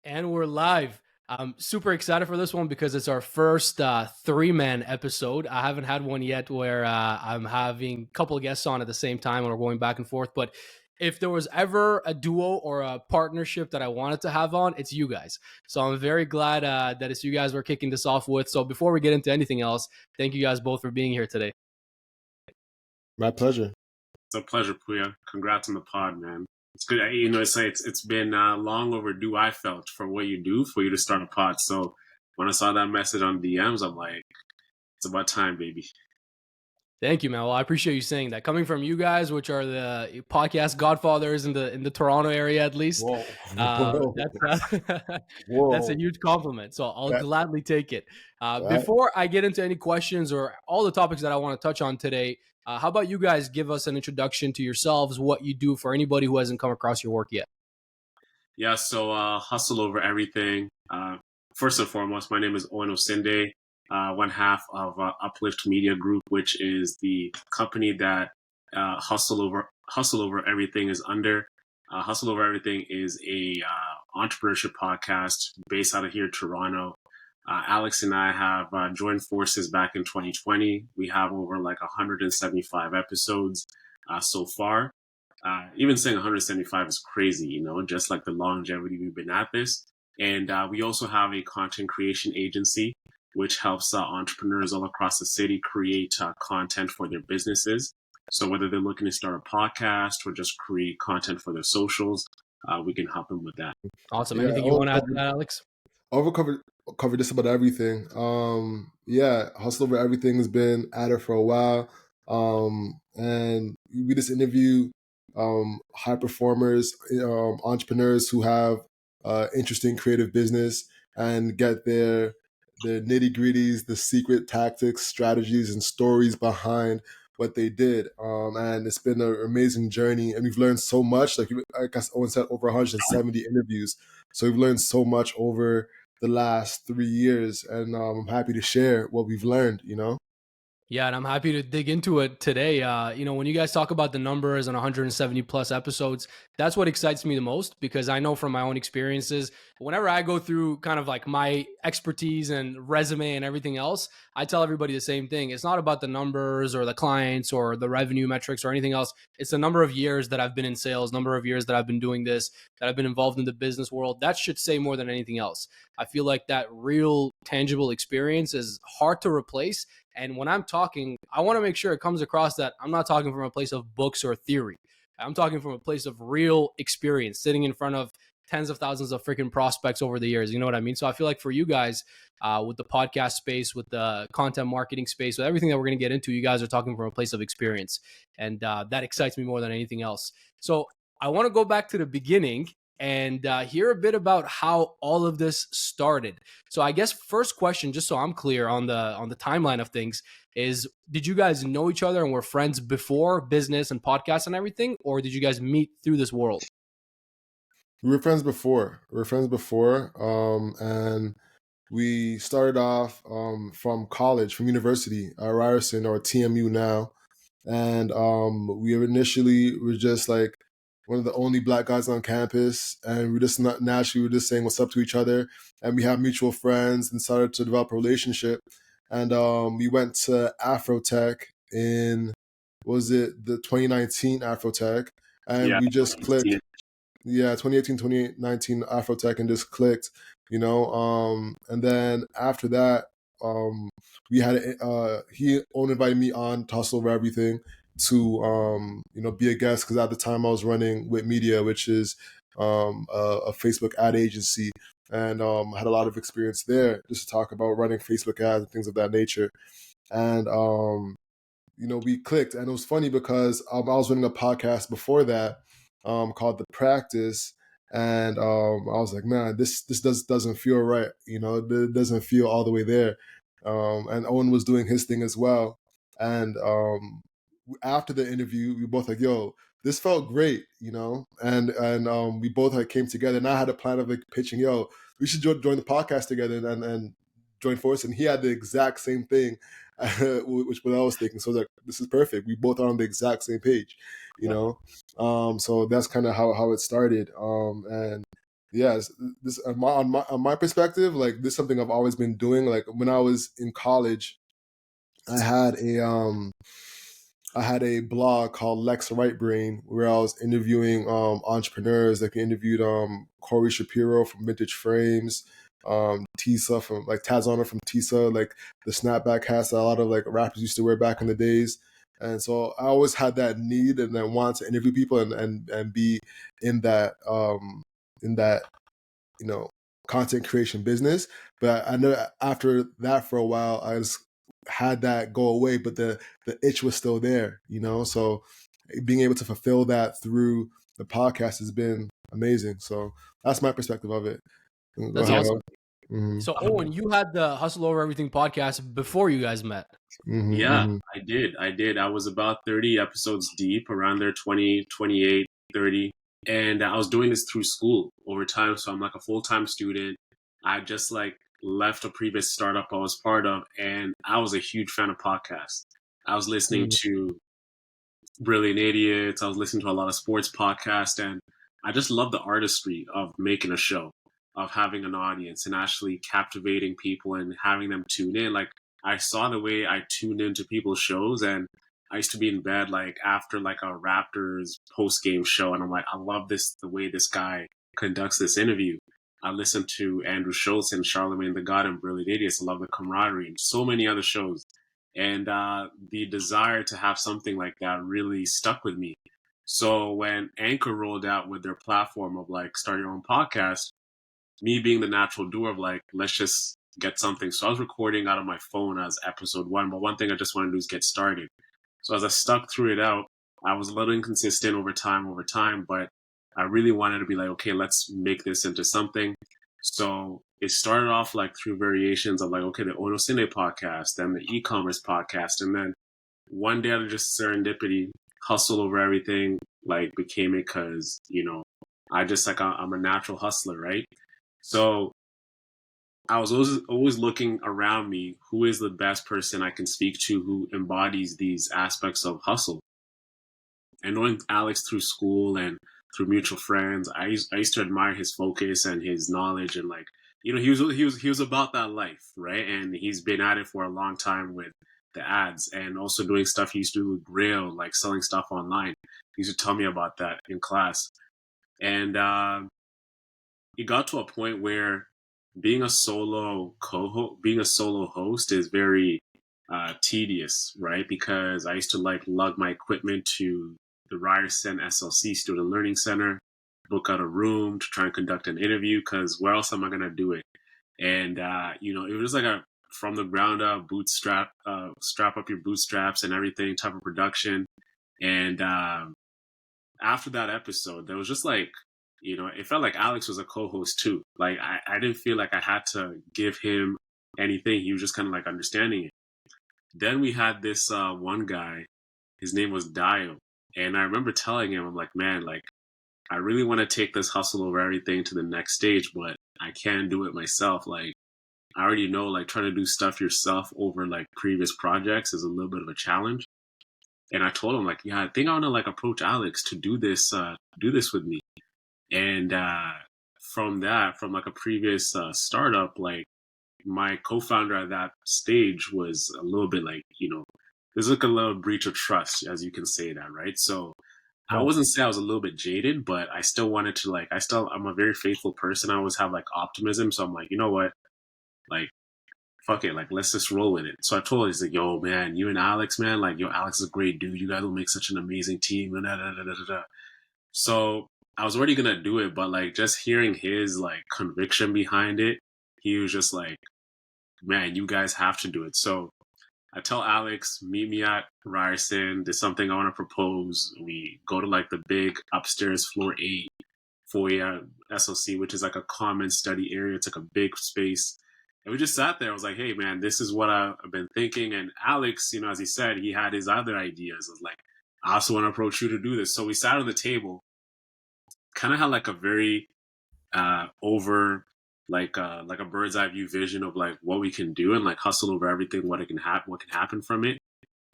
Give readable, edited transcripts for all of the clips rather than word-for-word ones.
And we're live. I'm super excited for this one because it's our first three-man episode. I haven't had one yet where I'm having a couple of guests on at the same time and we're going back and forth. But if there was ever a duo or a partnership that I wanted to have on, it's you guys. So I'm very glad that it's you guys we're kicking this off with. So before we get into anything else, thank you guys both for being here today. My pleasure. It's a pleasure, Pouya. Congrats on the pod, man. It's good. It's been long overdue. I felt for what you do for you to start a pod. So when I saw that message on DMs, I'm like, it's about time, baby. Thank you, man. Well, I appreciate you saying that. Coming from you guys, which are the podcast godfathers in the Toronto area, at least, that's a huge compliment. So I'll gladly take it. Before I get into any questions or all the topics that I want to touch on today, how about you guys give us an introduction to yourselves, what you do for anybody who hasn't come across your work yet? Yeah, so hustle over everything. First and foremost, my name is Owen Osinde. One half of Uplift Media Group, which is the company that Hustle Over Everything is under. Hustle Over Everything is a entrepreneurship podcast based out of here, Toronto. Alex and I have joined forces back in 2020. We have over like 175 episodes so far. Even saying 175 is crazy, just like the longevity we've been at this. And we also have a content creation agency which helps entrepreneurs all across the city create content for their businesses. So whether they're looking to start a podcast or just create content for their socials, we can help them with that. Awesome. Anything you want to add to that, Alex? I've covered just about everything. Hustle Over Everything has been at it for a while. And we just interview high performers, entrepreneurs who have interesting creative business and get the nitty-gritties, the secret tactics, strategies, and stories behind what they did. And it's been an amazing journey. And we've learned so much. Like Owen said, over 170 interviews. So we've learned so much over the last 3 years. And I'm happy to share what we've learned, Yeah, and I'm happy to dig into it today. When you guys talk about the numbers and 170 plus episodes, that's what excites me the most, because I know from my own experiences, whenever I go through kind of like my expertise and resume and everything else, I tell everybody the same thing. It's not about the numbers or the clients or the revenue metrics or anything else. It's the number of years that I've been in sales, number of years that I've been doing this, that I've been involved in the business world. That should say more than anything else. I feel like that real tangible experience is hard to replace. And when I'm talking, I want to make sure it comes across that I'm not talking from a place of books or theory. I'm talking from a place of real experience, sitting in front of tens of thousands of freaking prospects over the years. You know what I mean? So I feel like for you guys, with the podcast space, with the content marketing space, with everything that we're going to get into, you guys are talking from a place of experience. And that excites me more than anything else. So I want to go back to the beginning and hear a bit about how all of this started. So I guess first question, just so I'm clear on the timeline of things, is did you guys know each other and were friends before business and podcasts and everything, or did you guys meet through this world? We were friends before. And we started off from college, from university, Ryerson, or TMU now. And we initially were just like one of the only Black guys on campus, and we just naturally were just saying what's up to each other, and we have mutual friends and started to develop a relationship. And we went to Afrotech in, was it the 2019 Afrotech, and we just clicked. Yeah, 2018, 2019 Afrotech, and just clicked, and then after that, we had Owen invited me on to Hustle Over Everything to be a guest, because at the time I was running Wit Media, which is a Facebook ad agency, and had a lot of experience there just to talk about running Facebook ads and things of that nature. And we clicked, and it was funny because I was running a podcast before that called The Practice. And I was like, man, this doesn't feel right. It doesn't feel all the way there. And Owen was doing his thing as well. And after the interview, we both like, yo, this felt great, and we both came together. And I had a plan of like pitching, yo, we should join the podcast together and join forces. And he had the exact same thing, which what I was thinking. So like, this is perfect. We both are on the exact same page, So that's kind of how it started. And yes, this on my perspective, like this is something I've always been doing. Like when I was in college, I had a blog called Lex Right Brain where I was interviewing entrepreneurs. Like I interviewed Corey Shapiro from Vintage Frames, Tisa from like Tazana from Tisa, like the snapback hats that a lot of like rappers used to wear back in the days. And so I always had that need and then want to interview people and be in that in that you know content creation business. But I know after that for a while, I just had that go away, but the itch was still there, So being able to fulfill that through the podcast has been amazing. So that's my perspective of it. Go That's ahead. awesome. Mm-hmm. So Owen, you had the Hustle Over Everything podcast before you guys met. Mm-hmm, Yeah, mm-hmm. I did. I was about 30 episodes deep, around there, 20, 28, 30. And I was doing this through school over time. So I'm like a full-time student. I just like left a previous startup I was part of, and I was a huge fan of podcasts. I was listening to Brilliant Idiots. I was listening to a lot of sports podcasts, and I just love the artistry of making a show, of having an audience and actually captivating people and having them tune in. Like I saw the way I tuned into people's shows, and I used to be in bed like after like a Raptors post game show, and I'm like, I love this the way this guy conducts this interview. I listened to Andrew Schultz and Charlemagne the God and Brilliant Idiots. I love the camaraderie and so many other shows. And the desire to have something like that really stuck with me. So when Anchor rolled out with their platform of like start your own podcast, me being the natural doer of like, let's just get something. So I was recording out of my phone as episode one, but one thing I just want to do is get started. So as I stuck through it out, I was a little inconsistent over time, but I really wanted to be like, okay, let's make this into something. So it started off like through variations of like, okay, the Osinde podcast, then the e-commerce podcast. And then one day out of just serendipity, hustle over everything, like became it because, I just like, I'm a natural hustler, right? So I was always looking around me, who is the best person I can speak to who embodies these aspects of hustle. And knowing Alex through school and through mutual friends, I used to admire his focus and his knowledge and like, he was about that life, right? And he's been at it for a long time with the ads and also doing stuff he used to do with Grail, like selling stuff online. He used to tell me about that in class. And it got to a point where being a solo host is very tedious, right? Because I used to like lug my equipment to the Ryerson SLC Student Learning Center, book out a room to try and conduct an interview. Because where else am I gonna do it? And it was like a from the ground up bootstrap, strap up your bootstraps and everything type of production. And after that episode, there was just like, it felt like Alex was a co-host too. Like I didn't feel like I had to give him anything. He was just kind of like understanding it. Then we had this one guy, his name was Dio. And I remember telling him, I'm like, man, like, I really want to take this hustle over everything to the next stage, but I can't do it myself. Like, I already know, like, trying to do stuff yourself over like previous projects is a little bit of a challenge. And I told him, like, yeah, I think I want to like approach Alex to do this with me. And from like a previous startup, like my co-founder at that stage was a little bit like, there's like a little breach of trust, as you can say that, right? So I wasn't say I was a little bit jaded, but I still wanted to like, I'm a very faithful person. I always have like optimism. So I'm like, you know what? Like, fuck it. Like, let's just roll with it. So I told him, he's like, yo, man, you and Alex, man, like, yo, Alex is a great dude. You guys will make such an amazing team. So I was already going to do it, but like just hearing his like conviction behind it, he was just like, man, you guys have to do it. So I tell Alex, meet me at Ryerson. There's something I want to propose. We go to like the big upstairs floor 8 Pouya SLC, which is like a common study area. It's like a big space. And we just sat there. I was like, hey, man, this is what I've been thinking. And Alex, as he said, he had his other ideas. I was like, I also want to approach you to do this. So we sat on the table, kind of had like a very over like a bird's eye view vision of like what we can do and like hustle over everything, what can happen from it.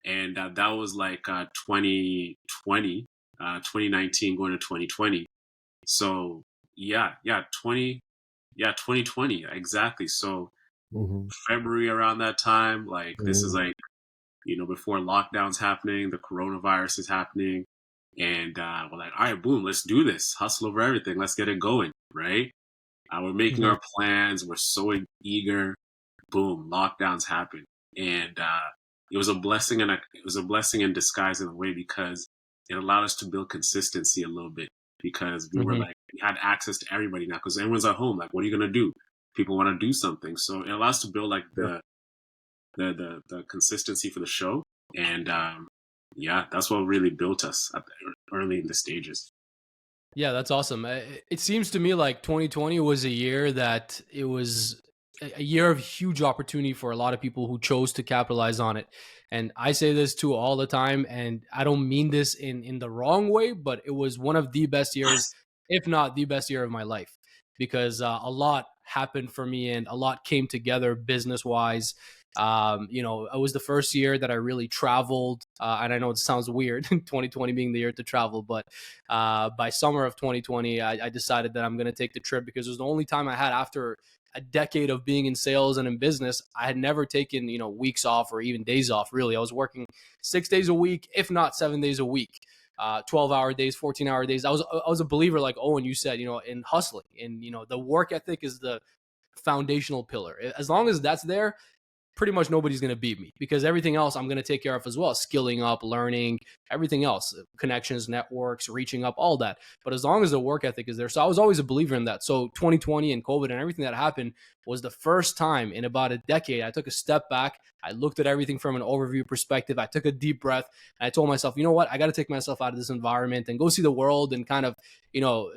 And that was like 2019 going to 2020. So yeah, 2020, exactly. So Hmm. February around that time, like this is Hmm. like, before lockdowns happening, the coronavirus is happening, and we're like, all right, boom, let's do this, hustle over everything, let's get it going, right? We're making Hmm. our plans, we're so eager. Boom, lockdowns happen, and it was a blessing in disguise in a way, because it allowed us to build consistency a little bit, because Hmm. we had access to everybody now, because everyone's at home. Like, what are you gonna do? People want to do something, so it allows us to build like the consistency for the show, and yeah, that's what really built us early in the stages. Yeah, that's awesome. It seems to me like 2020 was a year that it was a year of huge opportunity for a lot of people who chose to capitalize on it. And I say this too all the time, and I don't mean this in the wrong way, but it was one of the best years, if not the best year of my life, because a lot happened for me and a lot came together business wise. It was the first year that I really traveled, and I know it sounds weird, 2020 being the year to travel, but by summer of 2020, I decided that I'm going to take the trip because it was the only time I had after a decade of being in sales and in business. I had never taken, weeks off or even days off. Really, I was working 6 days a week, if not 7 days a week. 12-hour days, 14-hour days. I was a believer, like Owen, you said, in hustling, and the work ethic is the foundational pillar. As long as that's there, pretty much nobody's going to beat me, because everything else I'm going to take care of as well. Skilling up, learning, everything else, connections, networks, reaching up, all that. But as long as the work ethic is there. So I was always a believer in that. So 2020 and COVID and everything that happened was the first time in about a decade I took a step back. I looked at everything from an overview perspective. I took a deep breath and I told myself, you know what? I got to take myself out of this environment and go see the world and kind of, you know,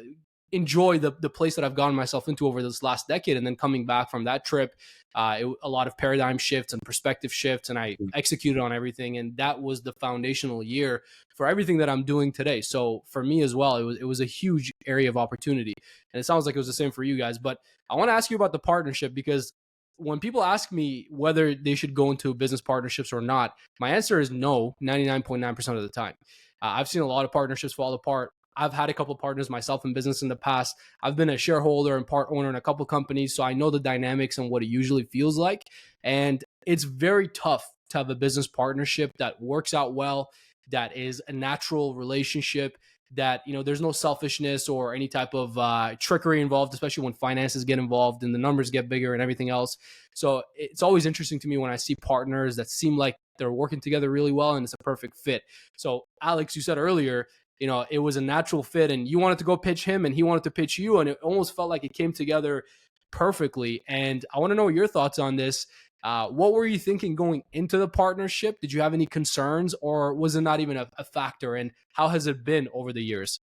enjoy the place that I've gotten myself into over this last decade. And then coming back from that trip, a lot of paradigm shifts and perspective shifts, and I executed on everything. And that was the foundational year for everything that I'm doing today. So for me as well, it was a huge area of opportunity, and it sounds like it was the same for you guys. But I want to ask you about the partnership, because when people ask me whether they should go into business partnerships or not, my answer is no, 99.9% of the time. I've seen a lot of partnerships fall apart. I've had a couple of partners myself in business in the past. I've been a shareholder and part owner in a couple of companies, so I know the dynamics and what it usually feels like. And it's very tough to have a business partnership that works out well, that is a natural relationship, that there's no selfishness or any type of trickery involved, especially when finances get involved and the numbers get bigger and everything else. So it's always interesting to me when I see partners that seem like they're working together really well and it's a perfect fit. So Alex, you said earlier, it was a natural fit and you wanted to go pitch him and he wanted to pitch you, and it almost felt like it came together perfectly. And I want to know your thoughts on this. What were you thinking going into the partnership? Did you have any concerns, or was it not even a factor? And how has it been over the years?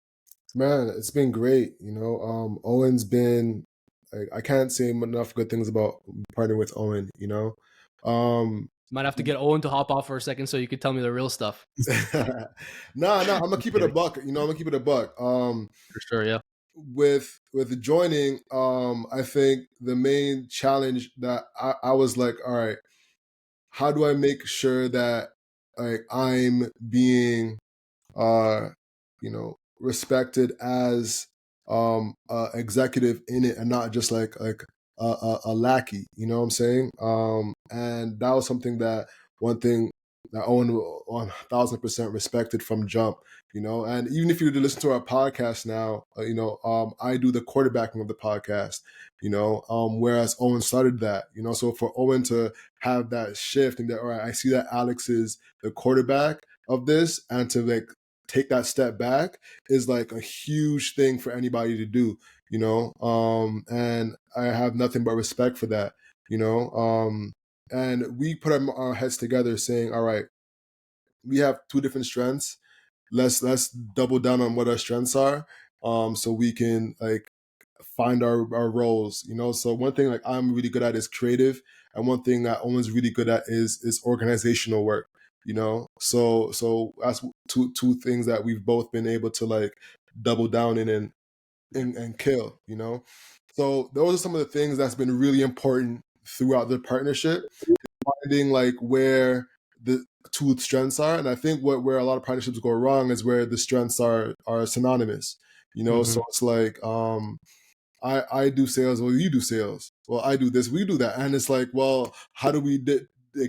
Man, it's been great. Owen's been like, I can't say enough good things about partnering with Owen. Um, Might have to get Owen to hop off for a second so you could tell me the real stuff. no, I'm gonna Just keep it a kidding. buck. I'm gonna keep it a buck. For sure, yeah. With joining, I think the main challenge that I was like, all right, how do I make sure that like I'm being respected as executive in it and not just like a lackey, you know what I'm saying? And that was something that one thing that Owen 1000% respected from jump, and even if you listen to our podcast now, I do the quarterbacking of the podcast, whereas Owen started that, so for Owen to have that shift and that, all right, I see that Alex is the quarterback of this, and to like take that step back is like a huge thing for anybody to do, and I have nothing but respect for that, and we put our heads together saying, all right, we have two different strengths. Let's double down on what our strengths are, so we can like find our roles, so one thing like I'm really good at is creative, and one thing that Owen's really good at is organizational work, so that's two things that we've both been able to like double down in and kill, so those are some of the things that's been really important throughout the partnership, finding like where the two strengths are. And I think where a lot of partnerships go wrong is where the strengths are synonymous, so Hmm. it's like I do sales, well, you do sales. Well, I do this, we do that. And it's like, well, how do we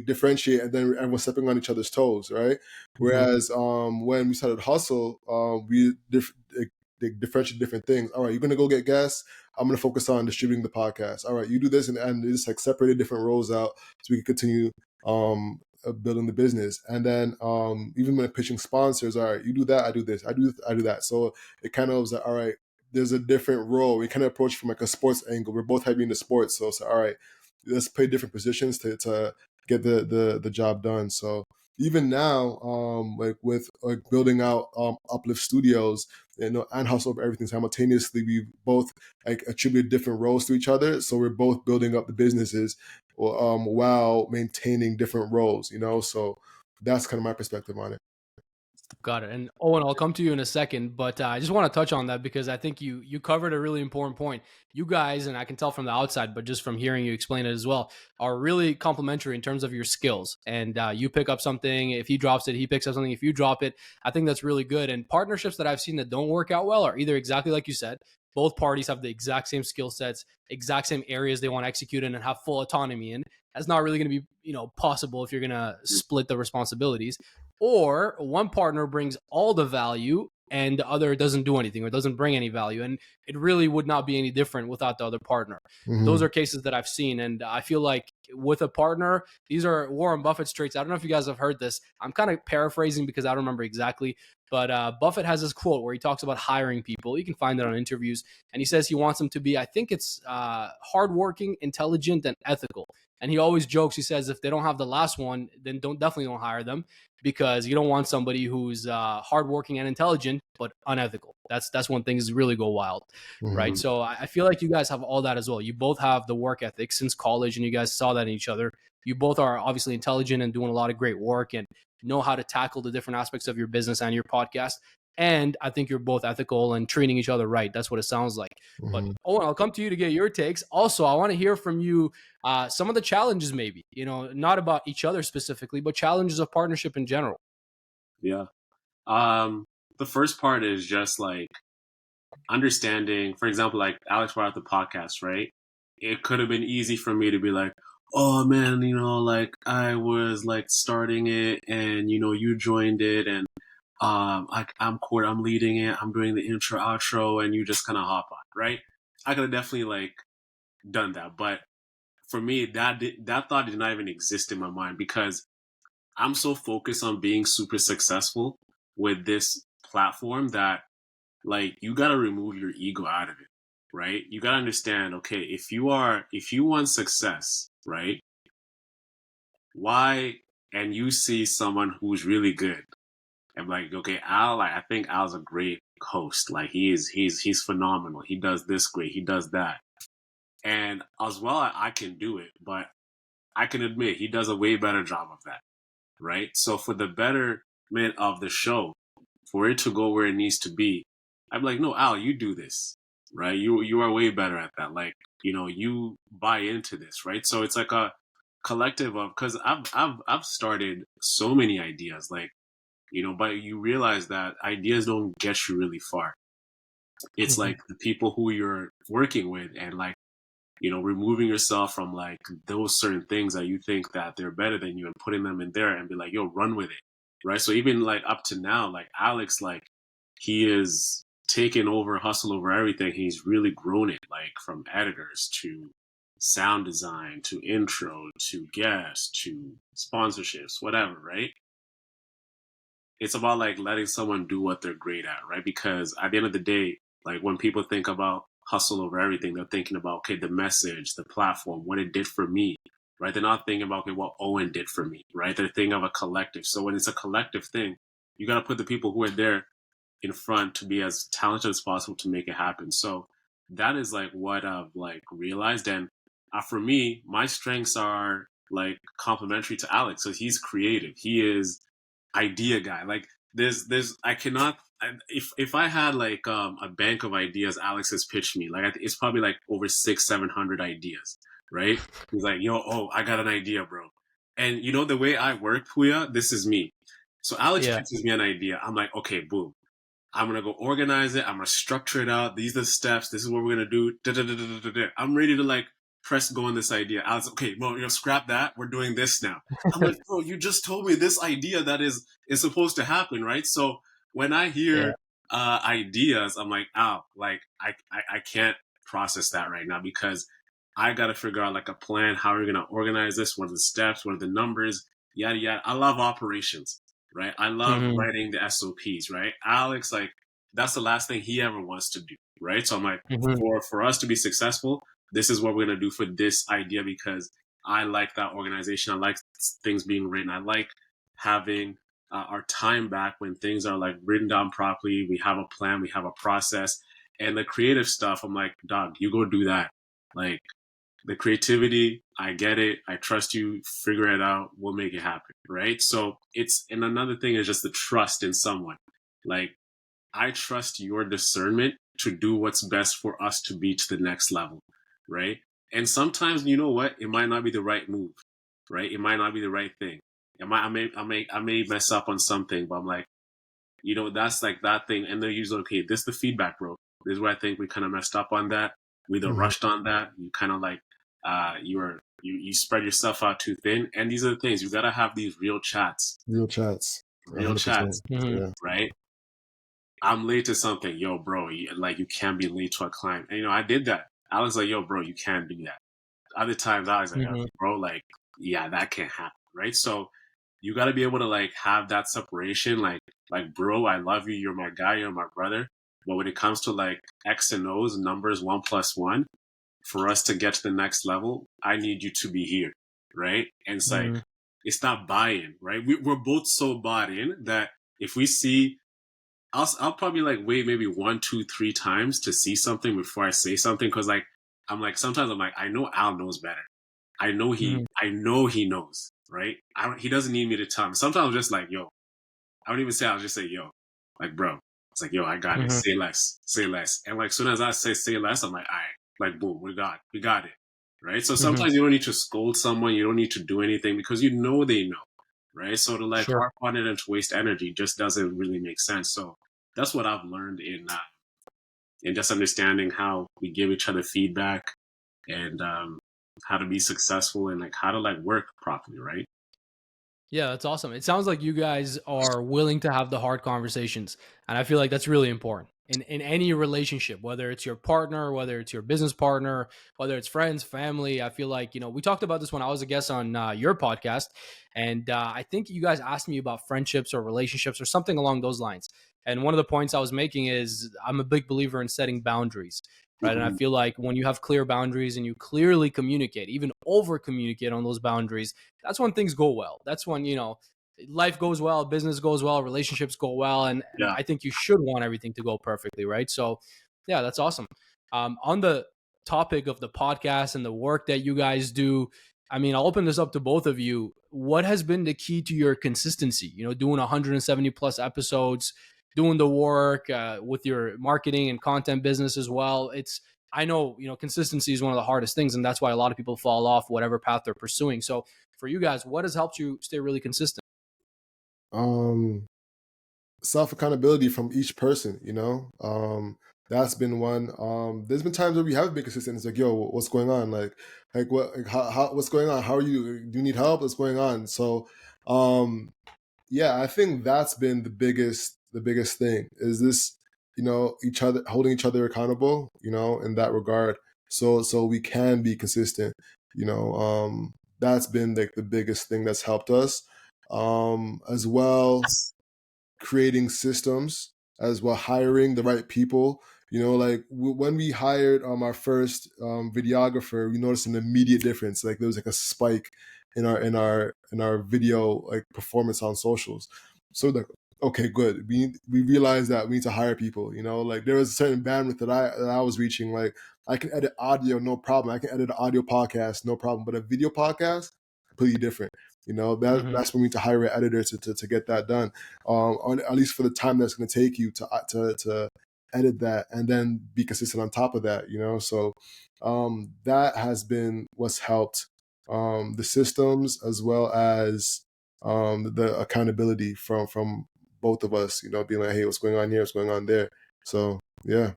differentiate, and then everyone's stepping on each other's toes, right? Whereas when we started Hustle, we differentiate different things. All right, you're gonna go get gas. I'm gonna focus on distributing the podcast. All right, you do this, and it's like separated different roles out so we can continue building the business. And then even when pitching sponsors, all right, you do that, I do this, I do that. So it kind of was like, all right, there's a different role. We kind of approach from like a sports angle. We're both heavy into sports, so it's all right, let's play different positions to get the job done. So even now, like with like building out Uplift Studios, and Hustle Over Everything simultaneously, we both like attribute different roles to each other. So we're both building up the businesses while maintaining different roles. So that's kind of my perspective on it. Got it. And Owen, I'll come to you in a second, but I just want to touch on that because I think you covered a really important point. You guys, and I can tell from the outside, but just from hearing you explain it as well, are really complementary in terms of your skills. And you pick up something, if he drops it, he picks up something. If you drop it, I think that's really good. And partnerships that I've seen that don't work out well are either exactly like you said, both parties have the exact same skill sets, exact same areas they want to execute in and have full autonomy in. That's not really going to be, possible if you're going to split the responsibilities, or one partner brings all the value and the other doesn't do anything or doesn't bring any value, and it really would not be any different without the other partner. Those are cases that I've seen, and I feel like with a partner, these are Warren Buffett's traits. I don't know if you guys have heard this. I'm kind of paraphrasing because I don't remember exactly, but Buffett has this quote where he talks about hiring people. You can find it on interviews, and he says he wants them to be, I think it's hardworking, intelligent, and ethical. And he always jokes. He says if they don't have the last one, then definitely don't hire them, because you don't want somebody who's hardworking and intelligent but unethical. That's when things really go wild, right? So I feel like you guys have all that as well. You both have the work ethic since college, and you guys saw that in each other. You both are obviously intelligent and doing a lot of great work and know how to tackle the different aspects of your business and your podcast. And I think you're both ethical and treating each other right. That's what it sounds like. But Owen, I'll come to you to get your takes. Also, I want to hear from you some of the challenges, maybe, not about each other specifically, but challenges of partnership in general. Yeah. The first part is just like understanding, for example, like Alex brought up the podcast, right? It could have been easy for me to be like, oh man, like I was like starting it and, you joined it and I'm core, I'm leading it, I'm doing the intro, outro, and you just kind of hop on, right? I could have definitely like done that. But for me, that thought did not even exist in my mind because I'm so focused on being super successful with this platform that like you got to remove your ego out of it, right? You got to understand, okay, if you want success, right? Why, and you see someone who's really good and like, okay, Al, like, I think Al's a great host. Like he's phenomenal. He does this great. He does that. And as well, I can do it, but I can admit he does a way better job of that, right? So for the betterment of the show, for it to go where it needs to be, I'm like, no, Al, you do this, right? You are way better at that. Like, you buy into this, right? So it's like a collective of, because I've started so many ideas, like, but you realize that ideas don't get you really far. It's like the people who you're working with and like, removing yourself from like those certain things that you think that they're better than you and putting them in there and be like, yo, run with it. Right. So even like up to now, like Alex, like he is taking over Hustle Over Everything. He's really grown it, like from editors to sound design to intro to guests to sponsorships, whatever. Right. It's about like letting someone do what they're great at. Right. Because at the end of the day, like when people think about Hustle Over Everything, they're thinking about, okay, the message, the platform, what it did for me, right? They're not thinking about, okay, what Owen did for me, right? They're thinking of a collective. So when it's a collective thing, you got to put the people who are there in front to be as talented as possible to make it happen. So that is like what I've like realized. And for me, my strengths are like complementary to Alex. So he's creative. He is idea guy. Like I cannot, if I had like a bank of ideas Alex has pitched me, like it's probably like over 600-700 ideas, right? He's like, yo, oh, I got an idea, bro. And the way I work, Pouya, this is me. So Alex pitches me an idea. I'm like, okay, boom. I'm gonna go organize it. I'm gonna structure it out. These are the steps. This is what we're gonna do. Da, da, da, da, da, da, da. I'm ready to like press go on this idea. I was okay. Well, scrap that. We're doing this now. I'm like, bro, you just told me this idea that is supposed to happen, right? So when I Yeah. hear ideas, I'm like, oh, like I can't process that right now because I got to figure out like a plan. How are we gonna organize this? What are the steps? What are the numbers? Yada yada. I love operations, right? I love Mm-hmm. writing the SOPs, right? Alex, like that's the last thing he ever wants to do, right? So I'm like, Mm-hmm. for us to be successful, this is what we're gonna do for this idea because I like that organization. I like things being written. I like having our time back when things are like written down properly. We have a plan. We have a process. And the creative stuff, I'm like, dog, you go do that. Like the creativity, I get it. I trust you. Figure it out. We'll make it happen. Right. So and another thing is just the trust in someone. Like, I trust your discernment to do what's best for us to be to the next level. Right. And sometimes, you know what? It might not be the right move. Right. It might not be the right thing. I may mess up on something, but I'm like, that's like that thing. And they're usually, okay, this is the feedback, bro. This is where I think we kind of messed up on that. We either Mhm. rushed on that. You kind of like, you spread yourself out too thin. And these are the things you got to have these Real chats, real 100%. chats, Mm-hmm. Yeah. right? I'm late to something. Yo, bro, you can't be late to a client. And, I did that. I was like, yo, bro, you can't do that. Other times I was like, Mm-hmm. okay, bro, like, yeah, that can't happen. Right. So you got to be able to like have that separation. Like, bro, I love you. You're my guy. You're my brother. But when it comes to like X and O's, numbers, 1+1, for us to get to the next level, I need you to be here. Right. And it's like, Mm-hmm. it's not buy-in, right? We're both so bought in that if we see, I'll probably like wait maybe 1, 2, 3 times to see something before I say something. Cause like, I'm like, sometimes I'm like, I know Al knows better. Mm-hmm. I know he knows, right? He doesn't need me to tell him. Sometimes I'm just like, yo, I don't even say, I'll just say, yo, like, bro, it's like, yo, I got it. Mm-hmm. Say less, say less. And like, soon as I say less, I'm like, all right, like, boom, we got it. Right. So Mm-hmm. sometimes you don't need to scold someone. You don't need to do anything because you know they know. Right. So to like Sure. harp on it and to waste energy just doesn't really make sense. So that's what I've learned in just understanding how we give each other feedback and how to be successful and like how to like work properly, right? Yeah, that's awesome. It sounds like you guys are willing to have the hard conversations, and I feel like that's really important in any relationship, whether it's your partner, whether it's your business partner, whether it's friends, family. I feel like we talked about this when I was a guest on your podcast, and I think you guys asked me about friendships or relationships or something along those lines. And one of the points I was making is I'm a big believer in setting boundaries. Right. And I Mm-hmm. feel like when you have clear boundaries and you clearly communicate, even over communicate on those boundaries, that's when things go well. That's when, life goes well, business goes well, relationships go well. And Yeah. I think you should want everything to go perfectly. Right. So, yeah, that's awesome. On the topic of the podcast and the work that you guys do, I mean, I'll open this up to both of you. What has been the key to your consistency? Doing 170 plus episodes, doing the work with your marketing and content business as well. I know, consistency is one of the hardest things, and that's why a lot of people fall off whatever path they're pursuing. So for you guys, what has helped you stay really consistent? Um, Self accountability from each person, that's been one. There's been times where we have been consistent. It's like, yo, what's going on? Like what, like how what's going on? How are you? Do you need help? What's going on? So, um, yeah, I think that's been the biggest thing is this, each other holding each other accountable, in that regard. So we can be consistent, you know. That's been like the biggest thing that's helped us. As well, creating systems, as well hiring the right people. Like when we hired our first videographer, we noticed an immediate difference. Like there was like a spike in our video like performance on socials. So like, okay, good. We realized that we need to hire people. Like there was a certain bandwidth that I was reaching. Like I can edit audio, no problem. I can edit an audio podcast, no problem. But a video podcast, completely different. Mm-hmm. That's when we need to hire an editor to get that done, at least for the time that's going to take you to edit that and then be consistent on top of that. So that has been what's helped, the systems as well as the accountability from both of us, being like, hey, what's going on here? What's going on there? So yeah.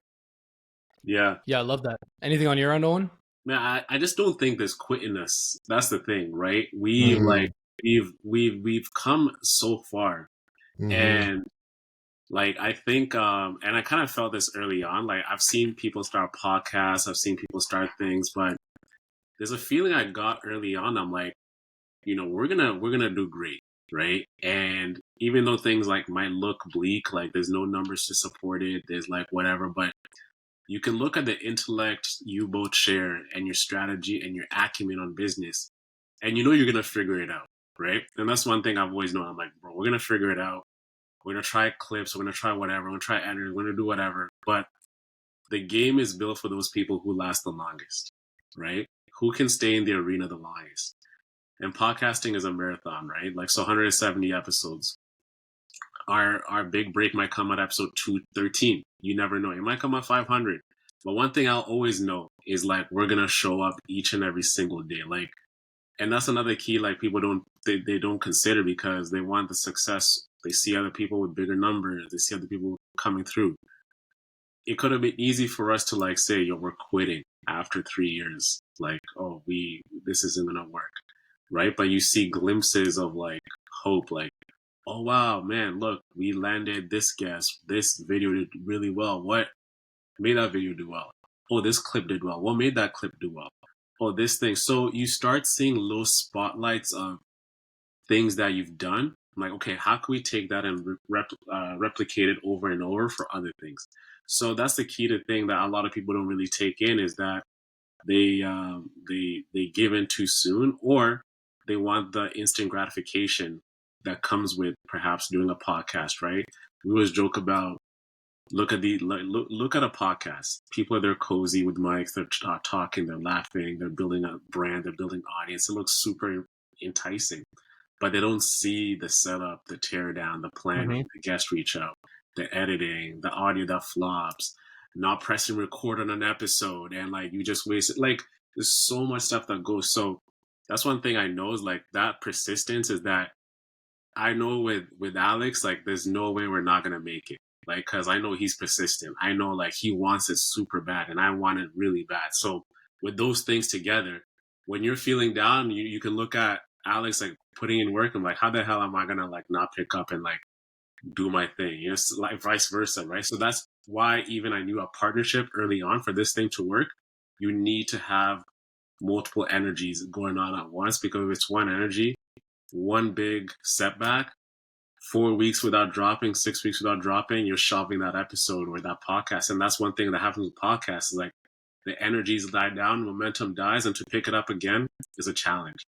Yeah. Yeah, I love that. Anything on your end, Owen? Man, I just don't think there's quitting us. That's the thing, right? We Mm-hmm. like we've come so far. Mm-hmm. And like I think and I kind of felt this early on. Like I've seen people start podcasts, I've seen people start things, but there's a feeling I got early on. I'm like, we're gonna do great, right? And even though things like might look bleak, like there's no numbers to support it, there's like whatever, but you can look at the intellect you both share and your strategy and your acumen on business, and you're gonna figure it out, right? And that's one thing I've always known. I'm like, bro, we're gonna figure it out. We're gonna try clips. We're gonna try whatever. We're gonna try editing. We're gonna do whatever. But the game is built for those people who last the longest, right? Who can stay in the arena the longest. And podcasting is a marathon, right? Like, so 170 episodes. Our big break might come at episode 213. You never know. It might come at 500. But one thing I'll always know is like we're gonna show up each and every single day. Like, and that's another key. Like people they don't consider because they want the success. They see other people with bigger numbers. They see other people coming through. It could have been easy for us to like say, yo, we're quitting after 3 years. Like, oh, this isn't gonna work, right? But you see glimpses of like hope, like, oh wow, man, look, we landed this guest. This video did really well. What made that video do well? Oh, this clip did well. What made that clip do well? Oh, this thing. So you start seeing little spotlights of things that you've done. I'm like, okay, how can we take that and replicate it over and over for other things? So that's the key to thing that a lot of people don't really take in is that they give in too soon, or they want the instant gratification that comes with perhaps doing a podcast, right? We always joke about look at a podcast. People are there cozy with mics, they're talking, they're laughing, they're building a brand, they're building audience. It looks super enticing, but they don't see the setup, the tear down, the planning, the guest reach out, the editing, the audio that flops, not pressing record on an episode, and like you just wasted. Like there's so much stuff that goes. So that's one thing I know is like that persistence is that I know with Alex, like there's no way we're not gonna make it. Like, cause I know he's persistent. I know like he wants it super bad and I want it really bad. So with those things together, when you're feeling down, you can look at Alex like putting in work and like, how the hell am I gonna like not pick up and like do my thing? It's like vice versa, right? So that's why even I knew a partnership early on for this thing to work, you need to have multiple energies going on at once, because if it's one energy, one big setback, 4 weeks without dropping, 6 weeks without dropping, you're shelving that episode or that podcast. And that's one thing that happens with podcasts is like the energies die down, momentum dies, and to pick it up again is a challenge.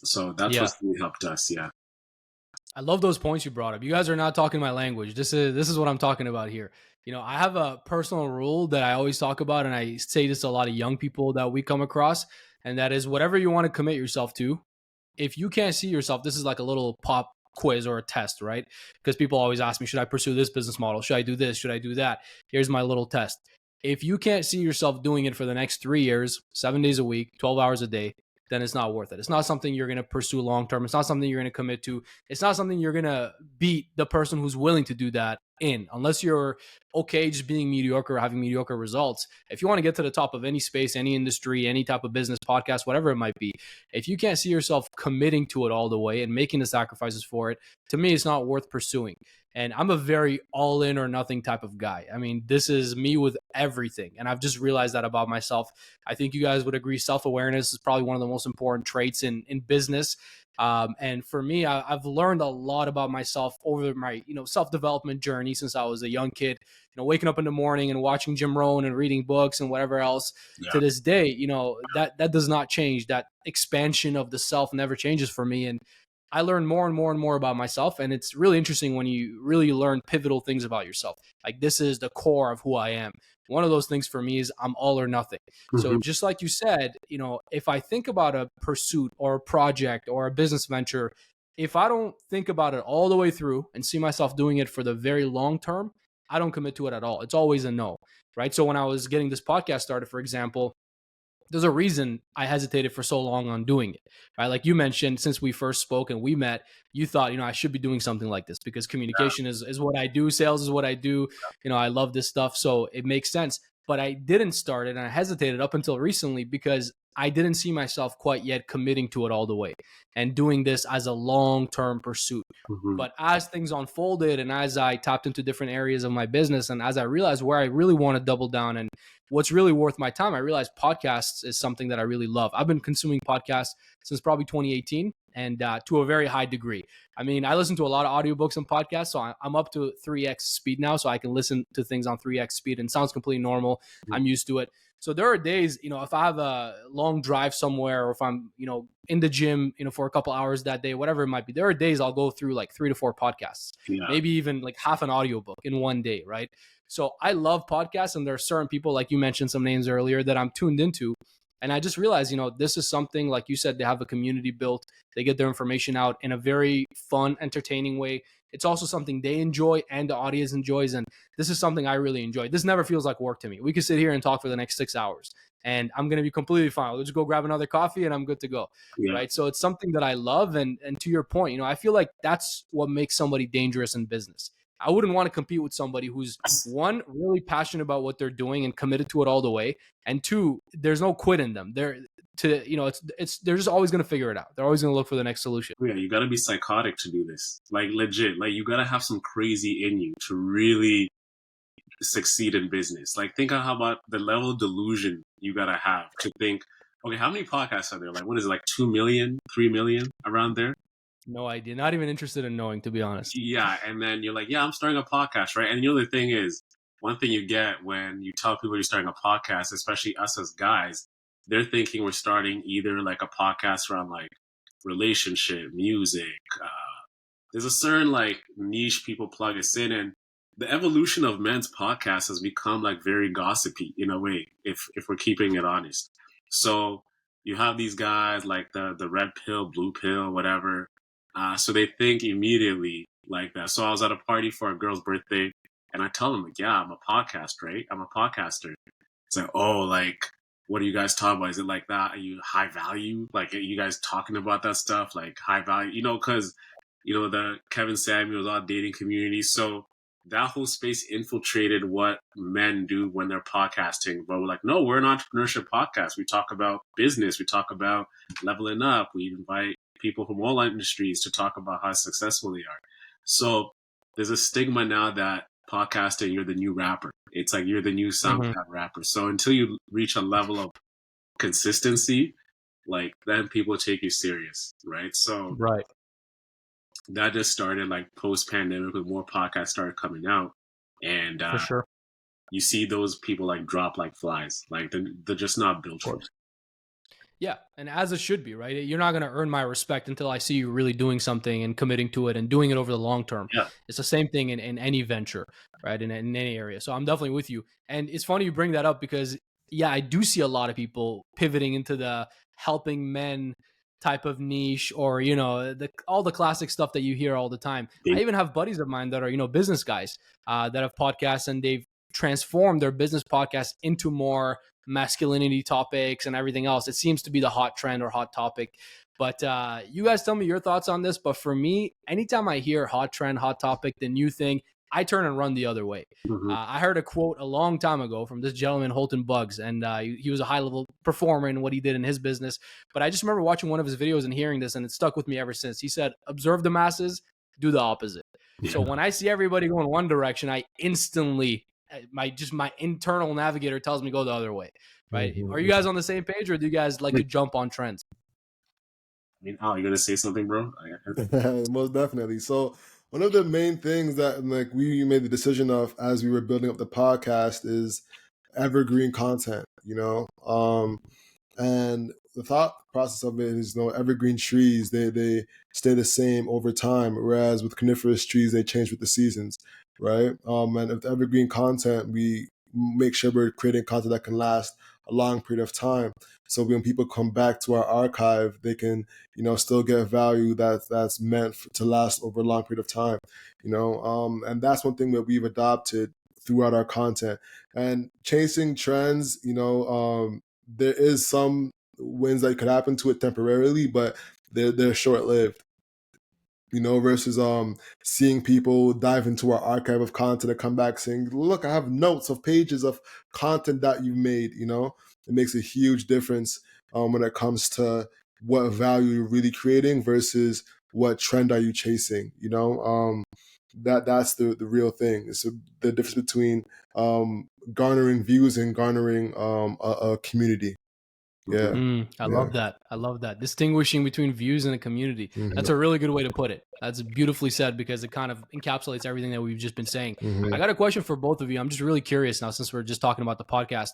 So that's what's really helped us. Yeah. I love those points you brought up. You guys are not talking my language. This is what I'm talking about here. I have a personal rule that I always talk about, and I say this to a lot of young people that we come across, and that is whatever you want to commit yourself to, if you can't see yourself, this is like a little pop quiz or a test, right? Because people always ask me, should I pursue this business model? Should I do this? Should I do that? Here's my little test. If you can't see yourself doing it for the next 3 years, 7 days a week, 12 hours a day, then it's not worth it. It's not something you're going to pursue long term. It's not something you're going to commit to. It's not something you're going to beat the person who's willing to do that in, unless you're okay just being mediocre or having mediocre results. If you want to get to the top of any space, any industry, any type of business, podcast, whatever it might be, if you can't see yourself committing to it all the way and making the sacrifices for it, to me, it's not worth pursuing. And I'm a very all in or nothing type of guy. I mean, this is me with everything. And I've just realized that about myself. I think you guys would agree self-awareness is probably one of the most important traits in business. And for me, I've learned a lot about myself over my, self-development journey since I was a young kid, waking up in the morning and watching Jim Rohn and reading books and whatever else. To this day, that does not change. That expansion of the self never changes for me. And I learn more and more and more about myself. And it's really interesting when you really learn pivotal things about yourself. Like, this is the core of who I am. One of those things for me is I'm all or nothing. So just like you said, if I think about a pursuit or a project or a business venture, if I don't think about it all the way through and see myself doing it for the very long term, I don't commit to it at all. It's always a no, right? So when I was getting this podcast started, for example, there's a reason I hesitated for so long on doing it, right? Like you mentioned, since we first spoke and we met, you thought, I should be doing something like this because communication is what I do. Sales is what I do. I love this stuff. So it makes sense. But I didn't start it and I hesitated up until recently because I didn't see myself quite yet committing to it all the way and doing this as a long-term pursuit. Mm-hmm. But as things unfolded and as I tapped into different areas of my business and as I realized where I really want to double down and what's really worth my time, I realized podcasts is something that I really love. I've been consuming podcasts since probably 2018 and to a very high degree. I mean, I listen to a lot of audiobooks and podcasts, so I'm up to 3x speed now, so I can listen to things on 3x speed and it sounds completely normal. I'm used to it. So there are days, if I have a long drive somewhere or if I'm, in the gym, for a couple hours that day, whatever it might be, there are days I'll go through like 3 to 4 podcasts, maybe even like half an audiobook in one day, right? So I love podcasts and there are certain people, like you mentioned some names earlier, that I'm tuned into. And I just realized, this is something, like you said, they have a community built. They get their information out in a very fun, entertaining way. It's also something they enjoy and the audience enjoys. And this is something I really enjoy. This never feels like work to me. We could sit here and talk for the next 6 hours and I'm going to be completely fine. We'll just go grab another coffee and I'm good to go. Yeah. Right. So it's something that I love. And to your point, I feel like that's what makes somebody dangerous in business. I wouldn't want to compete with somebody who's, one, really passionate about what they're doing and committed to it all the way. And two, there's no quit in them. They're just always going to figure it out. They're always going to look for the next solution. Yeah, you got to be psychotic to do this. Like legit, like you got to have some crazy in you to really succeed in business. Like think of how about the level of delusion you got to have to think, okay, how many podcasts are there? Like what is it, like 2 million, 3 million around there? No idea. Not even interested in knowing, to be honest. Yeah, and then you're like, yeah, I'm starting a podcast, right? And the other thing is, one thing you get when you tell people you're starting a podcast, especially us as guys, they're thinking we're starting either like a podcast around like relationship, music. There's a certain like niche people plug us in, and the evolution of men's podcasts has become like very gossipy in a way, if we're keeping it honest. So you have these guys like the red pill, blue pill, whatever. So they think immediately like that. So I was at a party for a girl's birthday and I tell them like, yeah, I'm a podcast, right? I'm a podcaster. It's like, oh, like, what are you guys talking about? Is it like that? Are you high value? Like, are you guys talking about that stuff? Like high value, cause, the Kevin Samuels, all dating community. So that whole space infiltrated what men do when they're podcasting. But we're like, no, we're an entrepreneurship podcast. We talk about business. We talk about leveling up. We invite people from all industries to talk about how successful they are. So there's a stigma now that podcasting, you're the new rapper. It's like you're the new SoundCloud rapper. So until you reach a level of consistency, like then people take you serious, right? So right. That just started like post-pandemic when more podcasts started coming out. And for sure, you see those people like drop like flies. Like they're just not built for it. Yeah, and as it should be, right? You're not going to earn my respect until I see you really doing something and committing to it and doing it over the long term. Yeah. It's the same thing in any venture, right? In any area. So I'm definitely with you. And it's funny you bring that up because, yeah, I do see a lot of people pivoting into the helping men type of niche or, all the classic stuff that you hear all the time. I even have buddies of mine that are, business guys that have podcasts and they've transformed their business podcast into more masculinity topics and everything else. It seems to be the hot trend or hot topic. But you guys tell me your thoughts on this. But for me, anytime I hear hot trend, hot topic, the new thing, I turn and run the other way. I heard a quote a long time ago from this gentleman, Holton Buggs, and he was a high-level performer in what he did in his business. But I just remember watching one of his videos and hearing this, and it stuck with me ever since. He said, observe the masses, do the opposite. Yeah. So when I see everybody going one direction, I instantly my internal navigator tells me go the other way, right? Are you guys on the same page or do you guys like to jump on trends? I mean, Al, you gonna say something, bro? Most definitely. So one of the main things that like we made the decision of as we were building up the podcast is evergreen content, and the thought process of it is, evergreen trees, they stay the same over time, whereas with coniferous trees, they change with the seasons, right? And with evergreen content, we make sure we're creating content that can last a long period of time. So when people come back to our archive, they can, still get value that's meant to last over a long period of time, and that's one thing that we've adopted throughout our content. And chasing trends, there is some wins that could happen to it temporarily, but they're short lived. Versus seeing people dive into our archive of content and come back saying, look, I have notes of pages of content that you've made. It makes a huge difference when it comes to what value you're really creating versus what trend are you chasing. That's the real thing. It's the difference between garnering views and garnering a community. Yeah. I Yeah. love that. I love that. Distinguishing between views and a community. Hmm. That's a really good way to put it. That's beautifully said because it kind of encapsulates everything that we've just been saying. Hmm. I got a question for both of you. I'm just really curious now since we're just talking about the podcast.